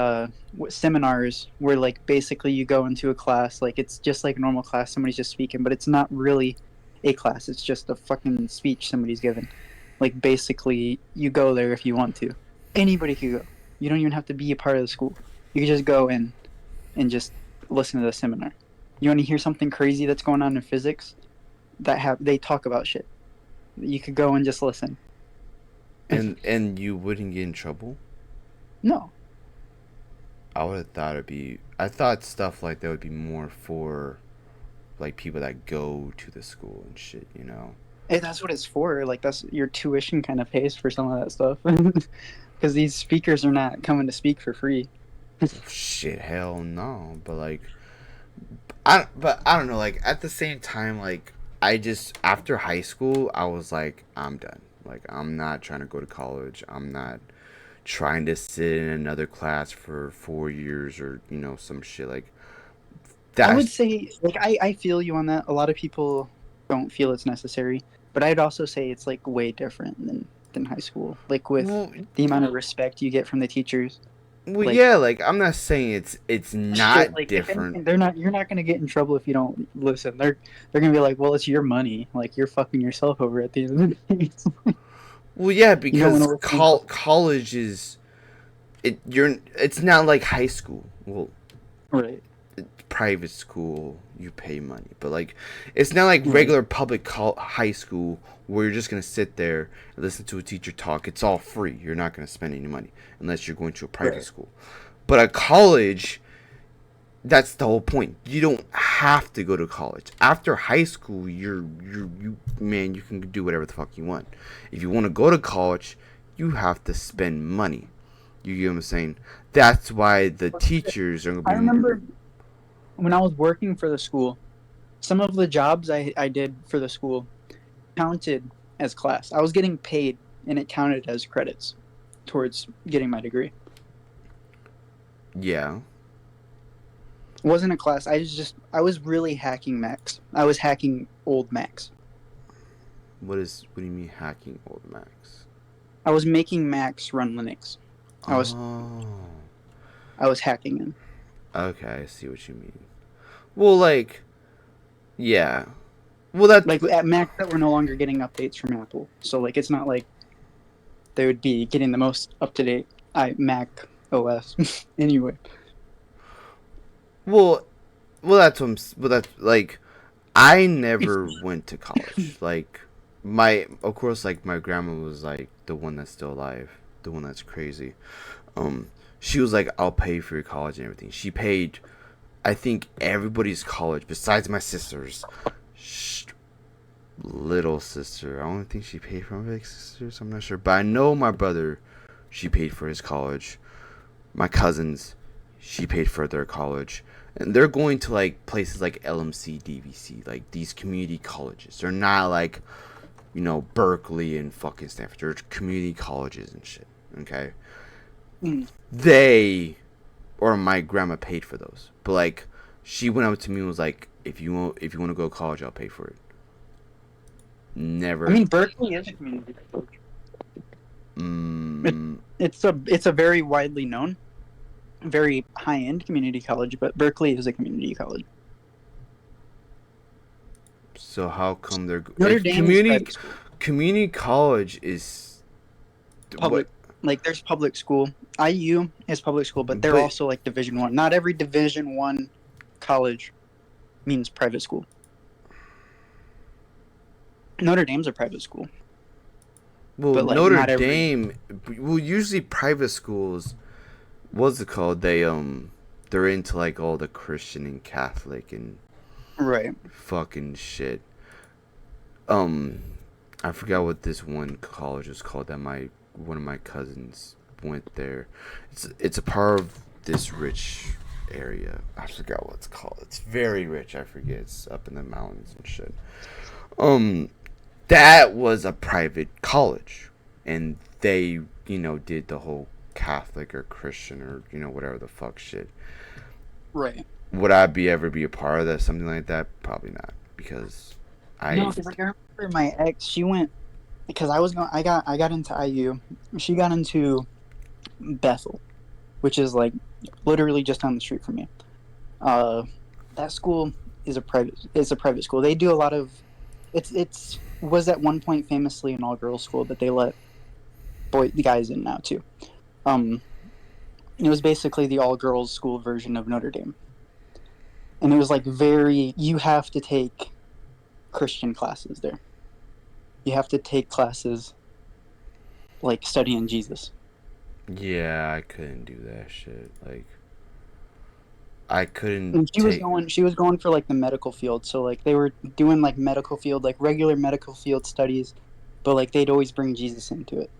seminars where like basically you go into a class, like it's just like a normal class, somebody's just speaking, but it's not really a class, it's just a fucking speech somebody's given. Like basically you go there if you want to, anybody could go, you don't even have to be a part of the school, you can just go in and just listen to the seminar. You want to hear something crazy that's going on in physics, they talk about shit, you could go and just listen. And you wouldn't get in trouble. No. I would have thought I thought stuff like that would be more for like people that go to the school and shit, you know. Hey, that's what it's for. Like that's your tuition kind of pays for some of that stuff. Because these speakers are not coming to speak for free. Shit, hell no. But like, I don't know. Like at the same time, like I just after high school, I was like, I'm done. Like I'm not trying to go to college. I'm not trying to sit in another class for 4 years or some shit like I would that. say, like, I feel you on that. A lot of people don't feel it's necessary, but I'd also say it's like way different than high school. Like with Well, the amount of respect you get from the teachers. Like yeah. Like I'm not saying it's shit. not Like if different. anything, they're not. You're not gonna get in trouble if you don't listen. They're gonna be like, well, it's your money. Like you're fucking yourself over at the end of the day. Well, yeah, You don't want because to listen. college is it's not like high school. Well, Right. private school you pay money, but like it's not like Right. regular public high school where you're just gonna sit there and listen to a teacher talk. It's all free. You're not gonna spend any money unless you're going to a private Right. school. But at college, that's the whole point. You don't have to go to college. After high school, you man, you can do whatever the fuck you want. If you want to go to college, you have to spend money. You get what I'm saying? That's why the teachers are I gonna be. remember when I was working for the school, some of the jobs I did for the school counted as class. I was getting paid and it counted as credits towards getting my degree. Yeah. It wasn't a class. I was really hacking Macs. I was hacking old Macs. What do you mean hacking old Macs? I was making Macs run Linux. I was Oh. I was hacking them. Okay, I see what you mean. Well, like, yeah. Well, that. Like at Macs that were no longer getting updates from Apple. So like it's not like they would be getting the most up to date Mac OS anyway. Well, that's what well, that's like. I never went to college. Like, of course, like my grandma was like the one that's still alive, the one that's crazy. Um, she was like, "I'll pay for your college and everything." She paid, I think, everybody's college besides my sister's. Little sister. I don't think she paid for my big sisters. I'm not sure, but I know my brother. She paid for his college. My cousins, she paid for their college, and they're going to like places like LMC, DVC, like these community colleges. They're not like, Berkeley and fucking Stanford. They're community colleges and shit. Okay, they or my grandma paid for those, but like she went up to me and was like, if you want to go to college, I'll pay for it. Never. I mean, Berkeley is a community college. It's a very widely known, very high end community college, but Berkeley is a community college. So how come they're Notre Dame is private school. Community college is Public. what? Like there's public school. IU is public school, but they're also like Division 1. Not every Division 1 college means private school. Notre Dame's a private school. Well, but like Notre Dame. Well, usually private schools. What's it called? They're into like all the Christian and Catholic and right fucking shit. I forgot what this one college was called that one of my cousins went there. It's a part of this rich area. I forgot what it's called. It's very rich. I forget. It's up in the mountains and shit. That was a private college, and they, did the whole Catholic or Christian or, whatever the fuck shit. Right. Would I ever be a part of that, something like that? Probably not, because No, because like I remember my ex, she went, because I got into IU, she got into Bethel, which is like literally just down the street from me. That school is a private school. They do a lot of, it's was at one point famously an all-girls school, but they let the guys in now too. It was basically the all-girls school version of Notre Dame, and it was like you have to take Christian classes there. You have to take classes like studying Jesus. Yeah, I couldn't do that shit. Like, I couldn't. And she was going for like the medical field, so like they were doing like medical field, like regular medical field studies, but like they'd always bring Jesus into it.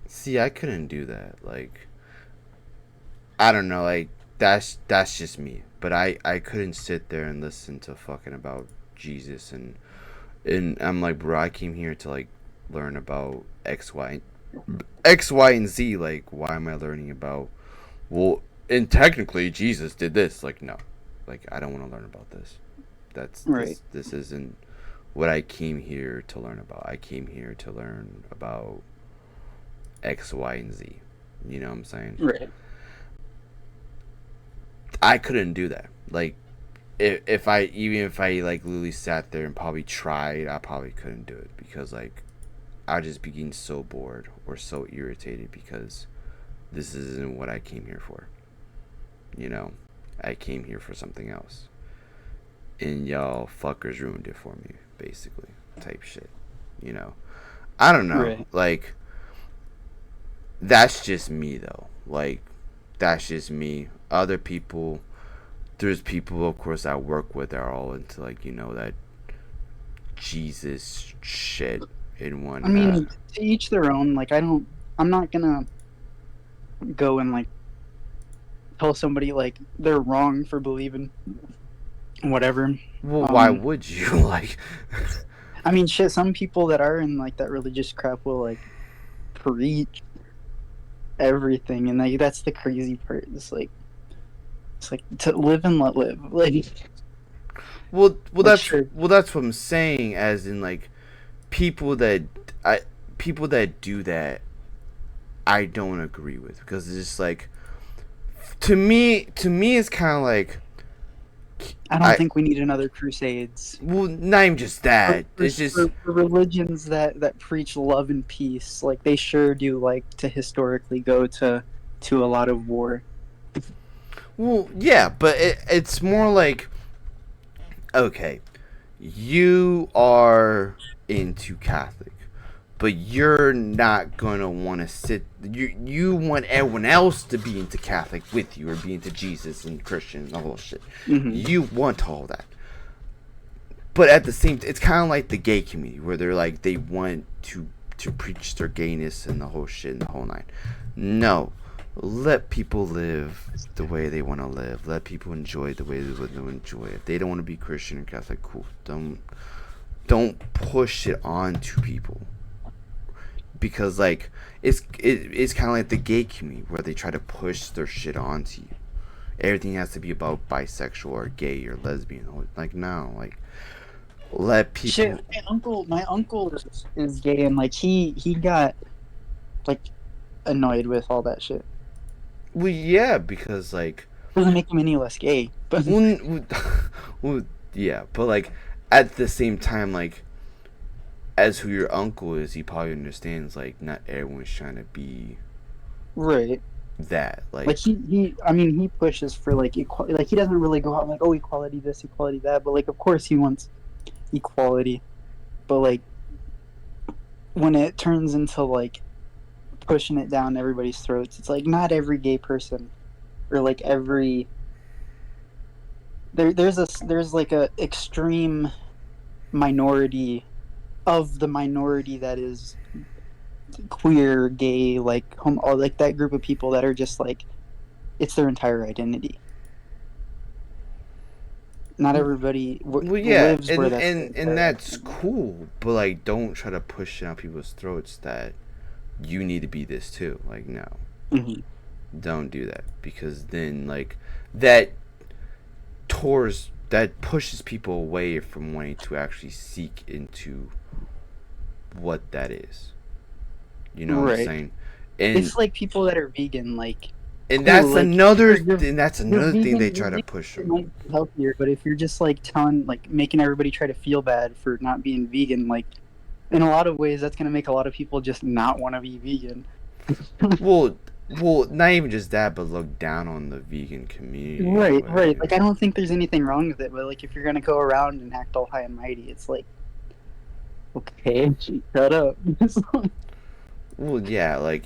See, I couldn't do that. Like, I don't know. Like, that's just me. But I couldn't sit there and listen to fucking about Jesus and I'm like, bro, I came here to like learn about X, Y, and Z. Like, why am I learning about? Well, and technically, Jesus did this. Like, no, like I don't want to learn about this. That's right. This isn't what I came here to learn about. I came here to learn about X, Y, and Z. You know what I'm saying? Right. I couldn't do that. Like, if I like literally sat there and probably tried, I probably couldn't do it because like I'd just be getting so bored or so irritated because this isn't what I came here for. I came here for something else, and y'all fuckers ruined it for me, basically, type shit. I don't know. Right. Like, that's just me though. Like, that's just me. Other people, there's people, of course, I work with that are all into like that Jesus shit in one. I mean, to each their own. Like, I'm not gonna go and like tell somebody like they're wrong for believing whatever. Well, why would you? Like, I mean, shit. Some people that are in like that religious crap will like preach everything, and like that's the crazy part. It's like to live and let live. Like, well, that's what I'm saying. As in, like, people that people that do that, I don't agree with, because it's just like, to me it's kind of like, I don't I think we need another Crusades. well, not even just that. It's just, For religions that preach love and peace, like they sure do like to historically go to a lot of war. well, yeah, but it's more like, okay, you are into Catholic, but you're not gonna want to sit. You want everyone else to be into Catholic with you, or be into Jesus and Christian and the whole shit. Mm-hmm. You want all that, but at the same, it's kind of like the gay community, where they're like, they want to preach their gayness and the whole shit and the whole nine. No, let people live the way they want to live. Let people enjoy the way they want to enjoy. If they don't want to be Christian or Catholic, cool. Don't push it on to people, because like, it's kind of like the gay community, where they try to push their shit onto you. Everything has to be about bisexual or gay or lesbian. Like, no, like, let Shit, people. my uncle is gay, and like he got like annoyed with all that shit. Well, yeah, because like, Doesn't make him any less gay, but well, well, yeah, but like, at the same time, like, as who your uncle is, he probably understands like, not everyone's trying to be right. that. Like Like, he I mean he pushes for like equality. Like he doesn't really go out like, oh, equality this, equality that, but like of course he wants equality. But like when it turns into like pushing it down everybody's throats, it's like not every gay person, or like every there's like a extreme minority of the minority that is queer, gay, like or like that group of people that are just like it's their entire identity. Not everybody well, yeah, lives where and that's their and and entire that's identity. cool, but like, don't try to push down people's throats that you need to be this too. Like, no, Mm-hmm. don't do that, because then like, that that pushes people away from wanting to actually seek into what that is. You know what I'm Right. saying? And It's like people that are vegan, like and cool, that's like another you're thing. That's you're another thing they vegan, try to push it them. might be healthier, but if you're just like telling, like making everybody try to feel bad for not being vegan, like in a lot of ways, that's gonna make a lot of people just not want to be vegan. Well, not even just that, but look down on the vegan community in a Right, right. way. Like I don't think there's anything wrong with it, but like if you're gonna go around and act all high and mighty, it's like okay, shut up. Well, yeah, like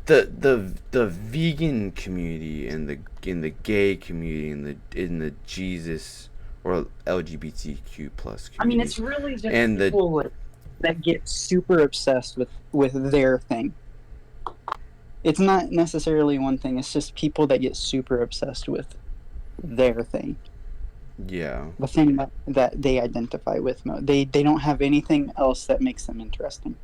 the vegan community and the gay community and the Jesus or LGBTQ plus I mean, community it's really just and the people like, that get super obsessed with their thing. It's not necessarily one thing. It's just people that get super obsessed with their thing, yeah. the thing that they identify with. They don't have anything else that makes them interesting.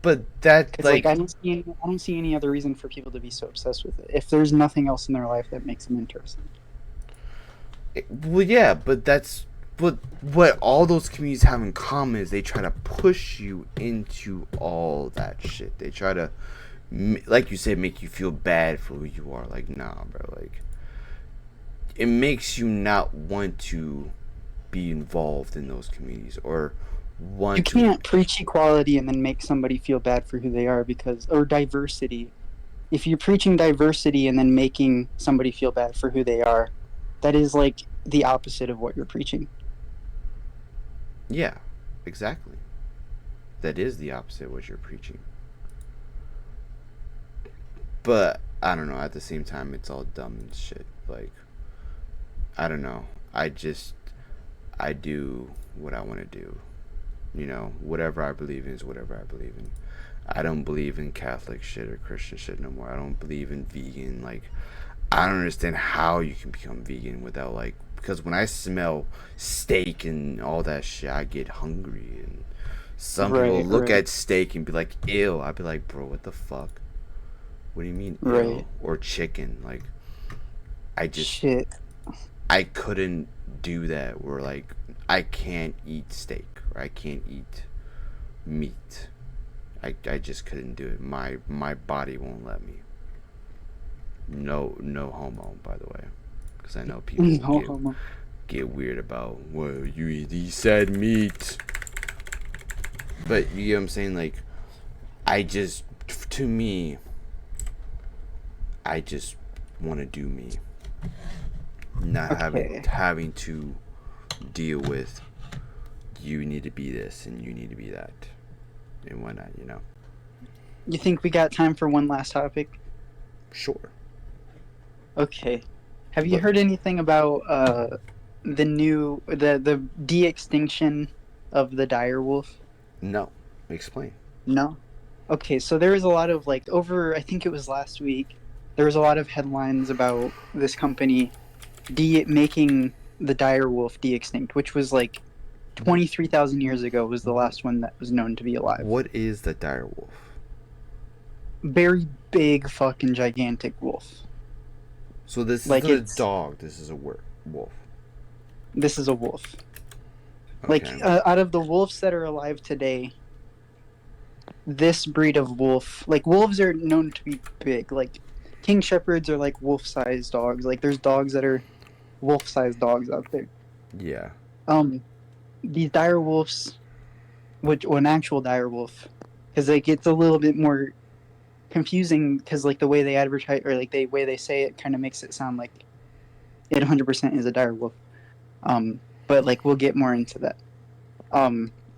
But that, Because like like, I don't see any other reason for people to be so obsessed with it. If there's nothing else in their life that makes them interesting. well, yeah, but that's what all those communities have in common is they try to push you into all that shit. They try to, like you said, make you feel bad for who you are. Like, nah, bro. Like, it makes you not want to be involved in those communities, or You want to. can't preach equality and then make somebody feel bad for who they are, because or diversity. If you're preaching diversity and then making somebody feel bad for who they are, that is like the opposite of what you're preaching. Yeah, exactly. That is the opposite of what you're preaching. But I don't know. At the same time, it's all dumb and shit. Like, I don't know. I do what I want to do. Whatever I believe in is whatever I believe in. I don't believe in Catholic shit or Christian shit no more. I don't believe in vegan. Like, I don't understand how you can become vegan without, like, because when I smell steak and all that shit, I get hungry. And some people Right, look right, at steak and be like, ew. I'd be like, bro, what the fuck? What do you mean, right. ew? Or chicken. Like, I just, Shit. I couldn't do that where, like, I can't eat steak or I can't eat meat. I just couldn't do it. My body won't let me. No homo, by the way, because I know people No homo. get weird about, well, you eat these sad meat. But you get what I'm saying? Like, to me, I just want to do me, not Okay. having to deal with you need to be this and you need to be that and whatnot. You think we got time for one last topic? Sure. Okay. Have you Look, heard anything about the de-extinction of the dire wolf? no, explain. No. Okay, so there was a lot of like over I think it was last week, there was a lot of headlines about this company making the dire wolf de-extinct, which was like 23,000 years ago was the last one that was known to be alive. What is the dire wolf? Very big fucking gigantic wolf. So this is Like a it's dog. This is a wolf. this is a wolf. Like Okay. out of the wolves that are alive today, this breed of wolf, like wolves are known to be big. Like king shepherds are like wolf-sized dogs. Like there's dogs that are wolf-sized dogs out there. Yeah. Um, these dire wolves, or an actual dire wolf, because like it's a little bit more confusing because like the way they advertise or like the way they say it kind of makes it sound like it 100% is a dire wolf. But like we'll get more into that.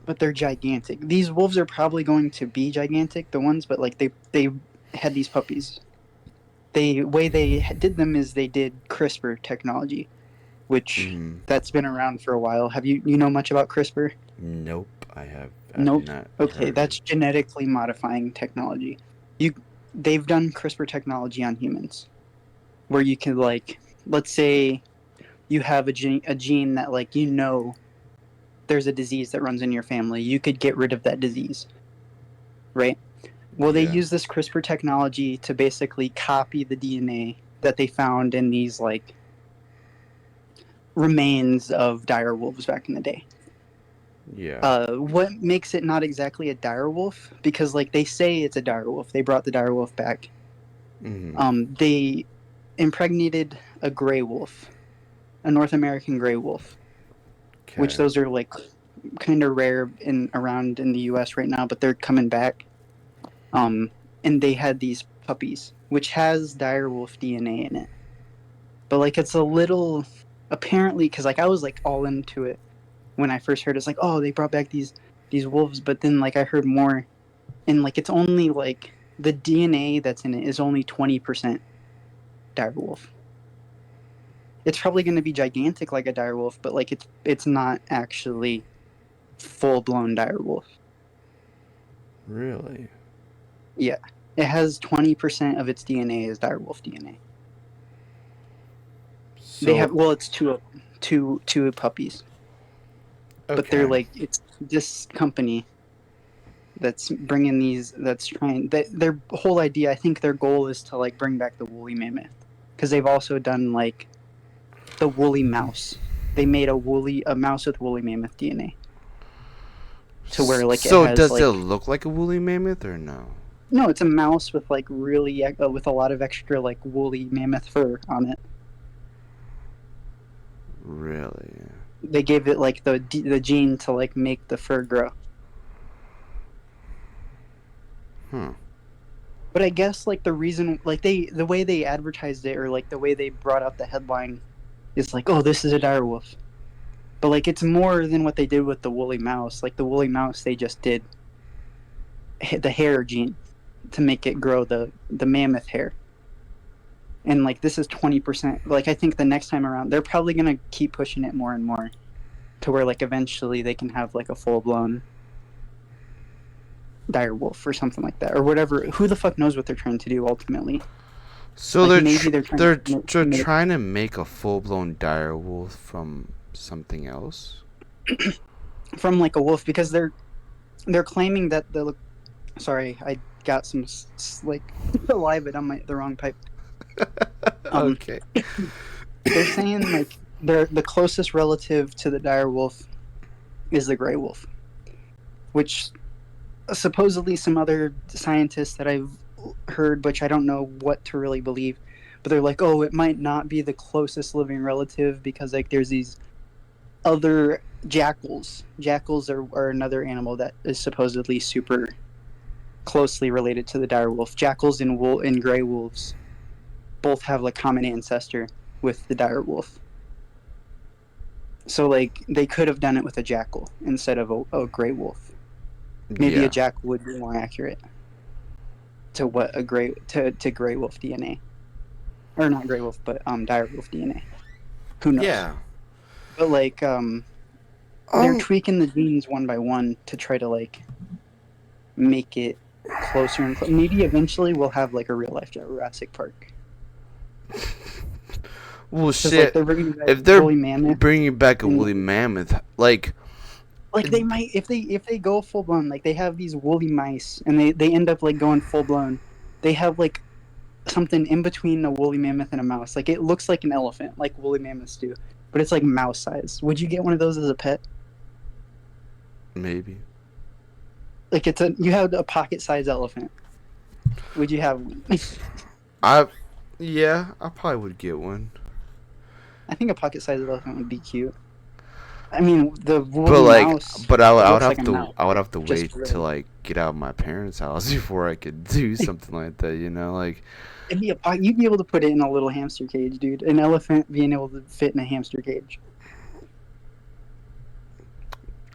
But they're gigantic. These wolves are probably going to be gigantic, the ones, but like they had these puppies. The way they did them is they did CRISPR technology, which Mm-hmm. that's been around for a while. Have you know much about CRISPR? Nope. I've Nope. not Okay, heard. that's genetically modifying technology. You they've done CRISPR technology on humans, where you can like, let's say you have a gene that like there's a disease that runs in your family. You could get rid of that disease, right? Well, they Yeah. use this CRISPR technology to basically copy the DNA that they found in these like remains of dire wolves back in the day. Yeah. What makes it not exactly a dire wolf? Because like they say it's a dire wolf. They brought the dire wolf back. Mm-hmm. They impregnated a gray wolf, a North American gray wolf, which Okay. those are like kind of rare around in the U.S. right now, but they're coming back. Um, and they had these puppies, which has direwolf DNA in it. But like it's a little apparently because like I was like all into it when I first heard it's like, oh, they brought back these wolves, but then like I heard more and like it's only like the DNA that's in it is only 20% direwolf. It's probably going to be gigantic like a direwolf, but like it's not actually full blown direwolf. Really? Yeah, it has 20% of its DNA is direwolf DNA. They have So it's two puppies, but they're okay. like it's this company that's bringing these that's trying their whole idea. I think their goal is to like bring back the woolly mammoth because they've also done like the woolly mouse. They made a mouse with woolly mammoth DNA to where like it So has does it like look like a woolly mammoth or no? no, it's a mouse with like really with a lot of extra like woolly mammoth fur on it. Really? They gave it like the gene to like make the fur grow. Huh. But I guess like the reason like the way they advertised it or like the way they brought out the headline is like, oh, this is a direwolf. But like it's more than what they did with the woolly mouse. Like the woolly mouse, they just did the hair gene to make it grow the mammoth hair. And like this is 20%. Like I think the next time around, they're probably gonna keep pushing it more and more to where like eventually they can have like a full blown dire wolf or something like that or whatever. Who the fuck knows what they're trying to do ultimately? So Like maybe they're trying they're to make trying to make a full blown dire wolf from something else. from like a wolf because they're claiming that the sorry I got some like saliva on the wrong pipe. Um, Okay. they're saying like the closest relative to the dire wolf is the gray wolf, which supposedly some other scientists that I've heard, which I don't know what to really believe, but they're like, oh, it might not be the closest living relative because like there's these other jackals. Jackals are another animal that is supposedly super closely related to the dire wolf. Jackals and gray wolves both have like common ancestor with the dire wolf. So like they could have done it with a jackal instead of a gray wolf. Maybe a Yeah. jackal would be more accurate to what a gray to gray wolf DNA, or not gray wolf, but dire wolf DNA. Who knows? Yeah. But like they're Um. tweaking the genes one by one to try to like make it closer and maybe eventually we'll have like a real life Jurassic Park. Well, Because like shit. they're bringing back If they're woolly mammoth, bringing back a woolly and mammoth, like, like they might if they go full blown, like they have these woolly mice and they end up like going full blown. They have like something in between a woolly mammoth and a mouse. Like it looks like an elephant, like woolly mammoths do, but it's like mouse size. Would you get one of those as a pet? maybe. Like you have a pocket sized elephant. Would you have one? Yeah, I probably would get one. I think a pocket sized elephant would be cute. I mean, the But woolly like, mouse. but It I would looks like have a to mouse. wait Just to like get out of my parents' house before I could do something like that. You know, like, it'd be you'd be able to put it in a little hamster cage, dude. An elephant being able to fit in a hamster cage.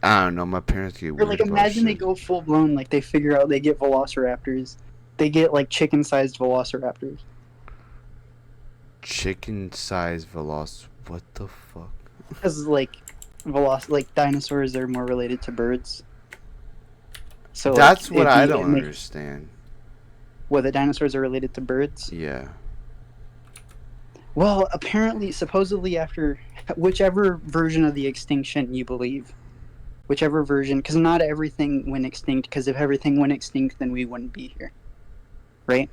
I don't know. My parents get Or weird like about imagine they shit. go full blown, like they figure out they get velociraptors. They get like chicken sized velociraptors. Chicken-sized veloc. What the fuck? Because like like dinosaurs are more related to birds. So That's like what I it don't makes understand. the dinosaurs are related to birds. Yeah. Well, apparently, supposedly after whichever version of the extinction you believe, whichever version, because not everything went extinct. Because if everything went extinct, then we wouldn't be here, right?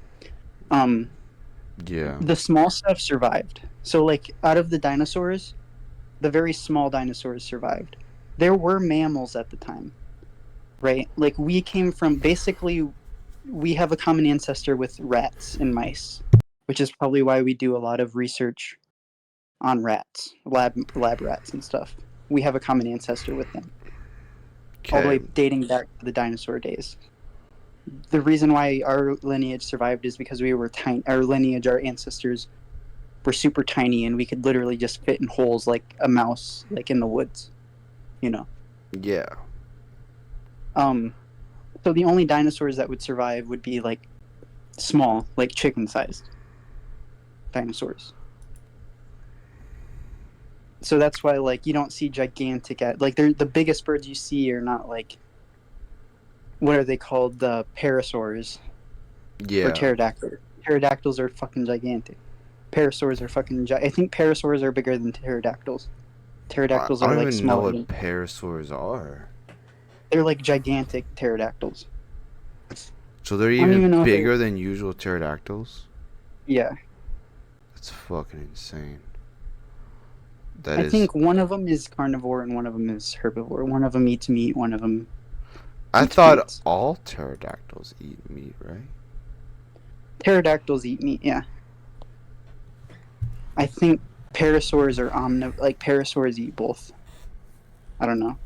Um, Yeah. the small stuff survived. So like out of the dinosaurs, the very small dinosaurs survived. There were mammals at the time, right? Like we came from basically we have a common ancestor with rats and mice, which is probably why we do a lot of research on rats, lab rats and stuff. We have a common ancestor with them, all the Okay. way dating back to the dinosaur days. The reason why our lineage survived is because we were tiny. Our lineage, our ancestors were super tiny, and we could literally just fit in holes like a mouse, like in the woods, you know. Yeah. Um, so the only dinosaurs that would survive would be like small, like chicken-sized dinosaurs. So that's why like you don't see gigantic like they're the biggest birds you see are not like what are they called, the parasaurs or Yeah. pterodactyls. Pterodactyls are fucking gigantic. Parasaurs are fucking I think parasaurs are bigger than pterodactyls. Pterodactyls I are don't like even know smaller. what parasaurs are. They're like gigantic pterodactyls. So they're I don't even even know if bigger than usual pterodactyls? yeah. That's fucking insane. I think one of them is carnivore and one of them is herbivore. One of them eats meat, one of them I eats thought plants. all pterodactyls eat meat, right? Pterodactyls eat meat, yeah. I think parasaurs are like parasaurs eat both. I don't know.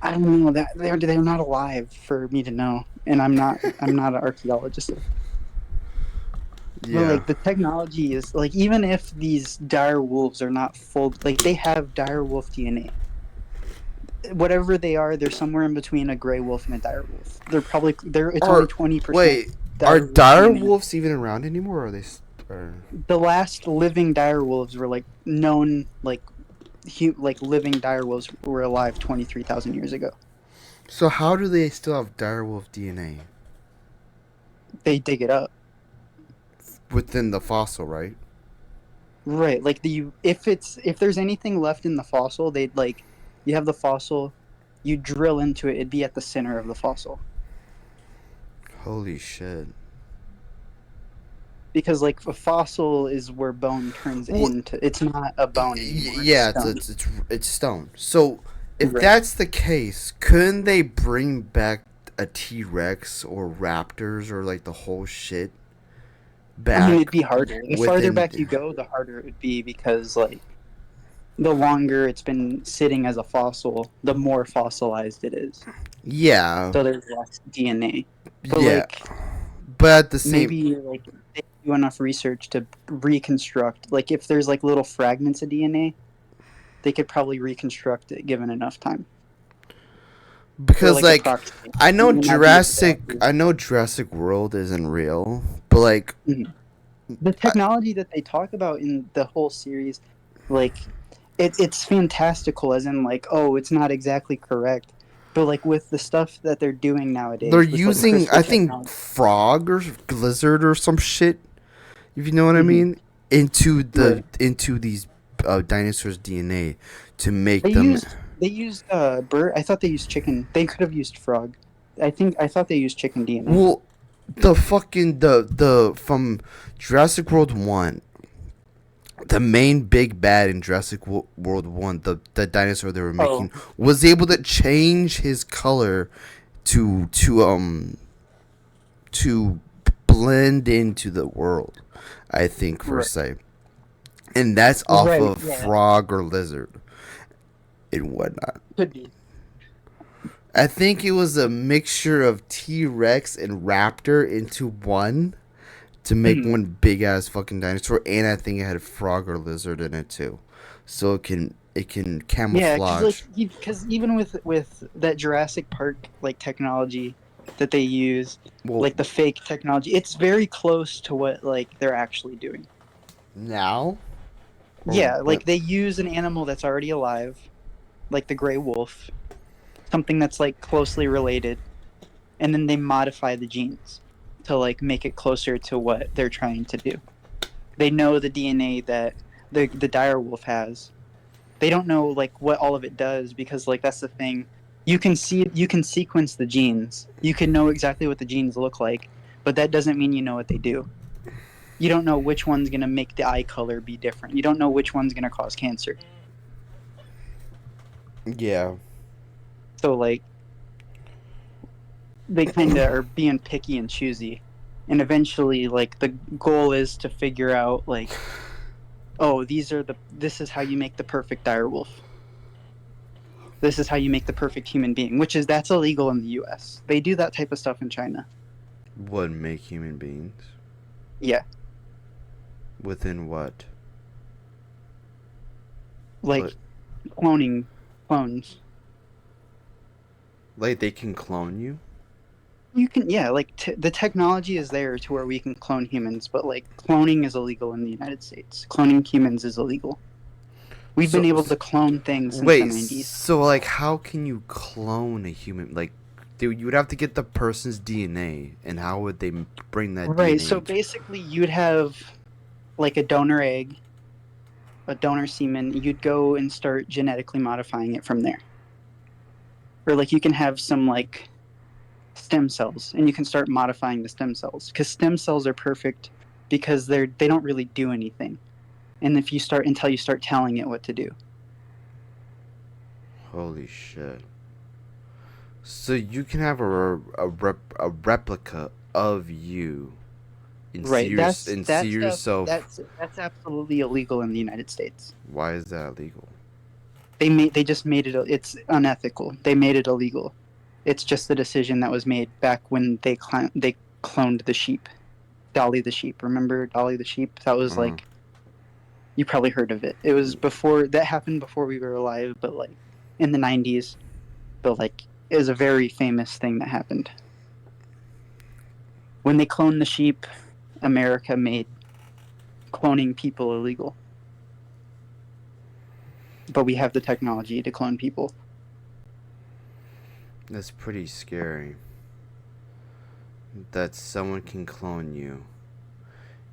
I don't know that they're not alive for me to know, and I'm not an archaeologist. But Yeah. like the technology is like even if these dire wolves are not full, like they have dire wolf DNA. Whatever they are, they're somewhere in between a gray wolf and a dire wolf. It's only 20%. Wait, are dire wolves even around anymore? Or are they? The last living dire wolves were like known like living dire wolves were alive 23,000 years ago. So how do they still have dire wolf DNA They dig it up. within the fossil, right? Right, like if there's anything left in the fossil, they'd like you have the fossil, you drill into it, it'd be at the center of the fossil. Holy shit. Because like a fossil is where bone turns into. It's not a bone anymore. Yeah, it's stone. it's stone. So if Right. that's the case, couldn't they bring back a T-Rex or raptors or like the whole shit I mean, back it'd be harder. The farther within. back you go, the harder it would be because, like, the longer it's been sitting as a fossil, the more fossilized it is. Yeah, So there's less DNA. But, yeah, like, but at the same. maybe, like, they do enough research to reconstruct. Like, if there's, like, little fragments of DNA, they could probably reconstruct it given enough time. Or, Because like, like approximate. It may not be exactly. I know Jurassic World isn't real, but like Mhm. The I, technology that they talk about in the whole series, like it's fantastical as in like, oh, it's not exactly correct, but like with the stuff that they're doing they're nowadays with like using, CRISPR I think, technology. frog or lizard or some shit, if you know what I Hmm. mean, into Right. these dinosaurs DNA to make they them. used they used bird. I thought they used chicken. They could have used frog. I thought they used chicken DNA. Well, the fucking the from Jurassic World 1, the main big bad in Jurassic World 1, the dinosaur they were Oh, making, was able to change his color to to blend into the world, I think, for right. say. And that's off Right, of yeah. frog or lizard and whatnot. Could be. I think it was a mixture of T Rex and Raptor into one to make Mhm. one big ass fucking dinosaur, and I think it had frog or lizard in it too, so it can Yeah, because like camouflage. because even with that Jurassic Park like technology that they use, Well, like the fake technology, it's very close to what like they're actually doing. now or Yeah, what? like they use an animal that's already alive, like the gray wolf, something that's like closely related, and then they modify the genes to like make it closer to what they're trying to do. They know the DNA that the dire wolf has. They don't know like what all of it does because like that's the thing. You can sequence the genes. You can know exactly what the genes look like, but that doesn't mean you know what they do. You don't know which one's going to make the eye color be different. You don't know which one's going to cause cancer. Yeah. So like they kind of are being picky and choosy. And eventually like the goal is to figure out like, oh, this is how you make the perfect dire wolf. This is how you make the perfect human being, which is that's illegal in the US. They do that type of stuff in China. Would make human beings Yeah, within what? like But cloning clones. like they can clone you. You can, yeah, like the technology is there to where we can clone humans, but like cloning is illegal in the United States. Cloning humans is illegal. We've been So able to clone things since the wait, 90s. so like how can you clone a human? Like, dude, you would have to get the person's DNA, and how would they bring that Right, DNA so into? basically you'd have like a donor egg, a donor semen, you'd go and start genetically modifying it from there. Or like you can have some like stem cells and you can start modifying the stem cells because stem cells are perfect because they don't really do anything. And if you start until you start telling it what to do. Holy shit! So you can have a replica of you Right. and see That stuff yourself. that's absolutely illegal in the United States. Why is that illegal? They just made it it's unethical. They made it illegal. It's just the decision that was made back when they cloned the sheep. Dolly the sheep. Remember Dolly the sheep? That was Uh, like you probably heard of it. It was before that happened before we were alive, but like in the 90s, but like it was a very famous thing that happened. When they cloned the sheep, America made cloning people illegal. But we have the technology to clone people. that's pretty scary. That someone can clone you,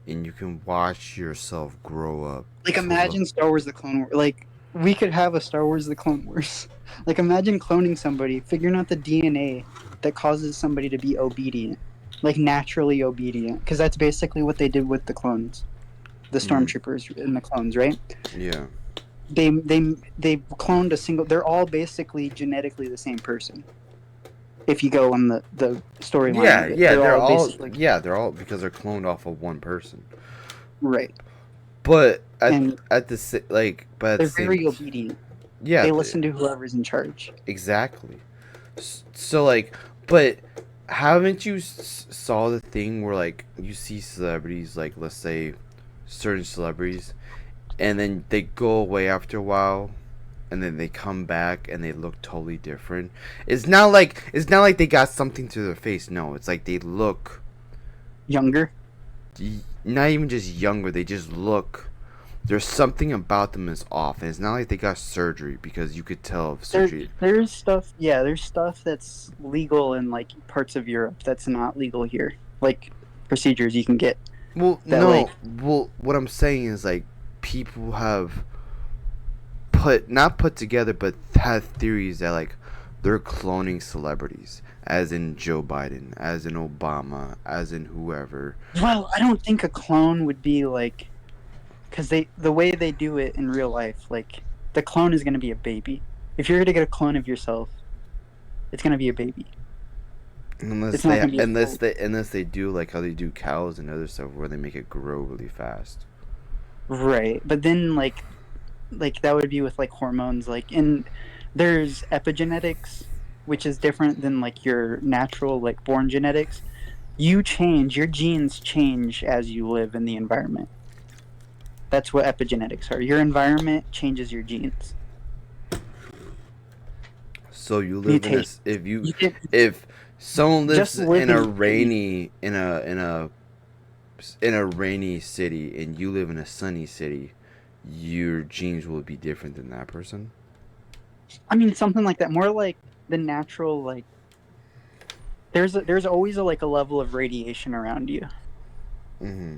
and you can watch yourself grow up Like to look. imagine Star Wars the Clone Wars. Like we could have a Star Wars the Clone Wars. Like imagine cloning somebody, figuring out the DNA that causes somebody to be obedient, like naturally obedient, because that's basically what they did with the clones, the Mm, stormtroopers and the clones, right? yeah. They they they cloned a single. They're all basically genetically the same person. If you go on the storyline Yeah, of it, yeah, they're all basically they're all because they're cloned off of one person. right, But and at the but at the they're same, very obedient. yeah, They listen to whoever's in charge. exactly. So like, but haven't you saw the thing where like you see celebrities, like let's say certain celebrities, and then they go away after a while, and then they come back and they look totally different. It's not like they got something to their face. No, it's like they look Younger. not even just younger. They just look. There's something about them that's off, and it's not like they got surgery because you could tell if surgery. There's stuff. Yeah, there's stuff that's legal in like parts of Europe that's not legal here. Like procedures you can get Well, that like no. Well, what I'm saying is like people have put not put together, but had theories that like they're cloning celebrities, as in Joe Biden, as in Obama, as in whoever. well, I don't think a clone would be like because the way they do it in real life, like the clone is going to be a baby. If you're going to get a clone of yourself, it's going to be a baby. It's not going to be a full. Unless they do like how they do cows and other stuff where they make it grow really fast. Right, but then like that would be with like hormones, like and there's epigenetics, which is different than like your natural like born genetics. You change, your genes change as you live in the environment. That's what epigenetics are. Your environment changes your genes. So you live in a Mutation. You get if someone lives just in a living. rainy in a rainy city and you live in a sunny city, your genes will be different than that person. I mean, something like that. More like the natural. Like there's always a like a level of radiation around you. Mm-hmm.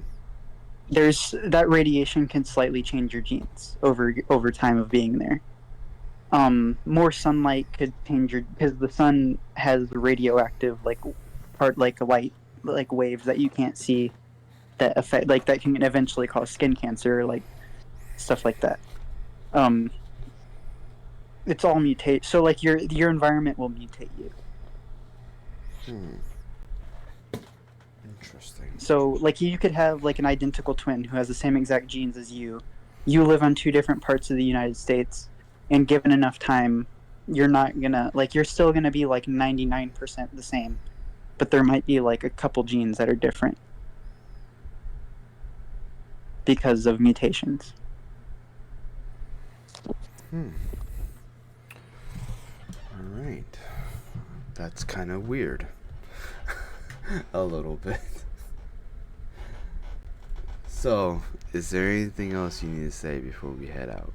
There's that radiation can slightly change your genes over time of being there. More sunlight could change your because the sun has radioactive like part like light like waves that you can't see that affect like that can eventually cause skin cancer like stuff like that. Um, it's all mutate. So like your environment will mutate you. Hmm. Interesting. So like you could have like an identical twin who has the same exact genes as you. You live on two different parts of the United States, and given enough time, you're not gonna like you're still gonna be like 99% the same, but there might be like a couple genes that are different because of mutations. Hmm. All right. That's kind of weird. A little bit. So, is there anything else you need to say before we head out?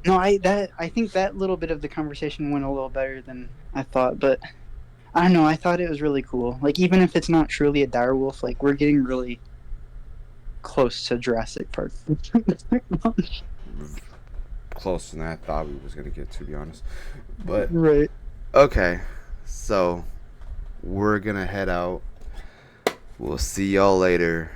No, I think that little bit of the conversation went a little better than I thought, but I don't know. I thought it was really cool. Like even if it's not truly a direwolf, like we're getting really close to Jurassic Park. Closer than I thought we was gonna get, to be honest. But Right. okay, so we're gonna head out. We'll see y'all later.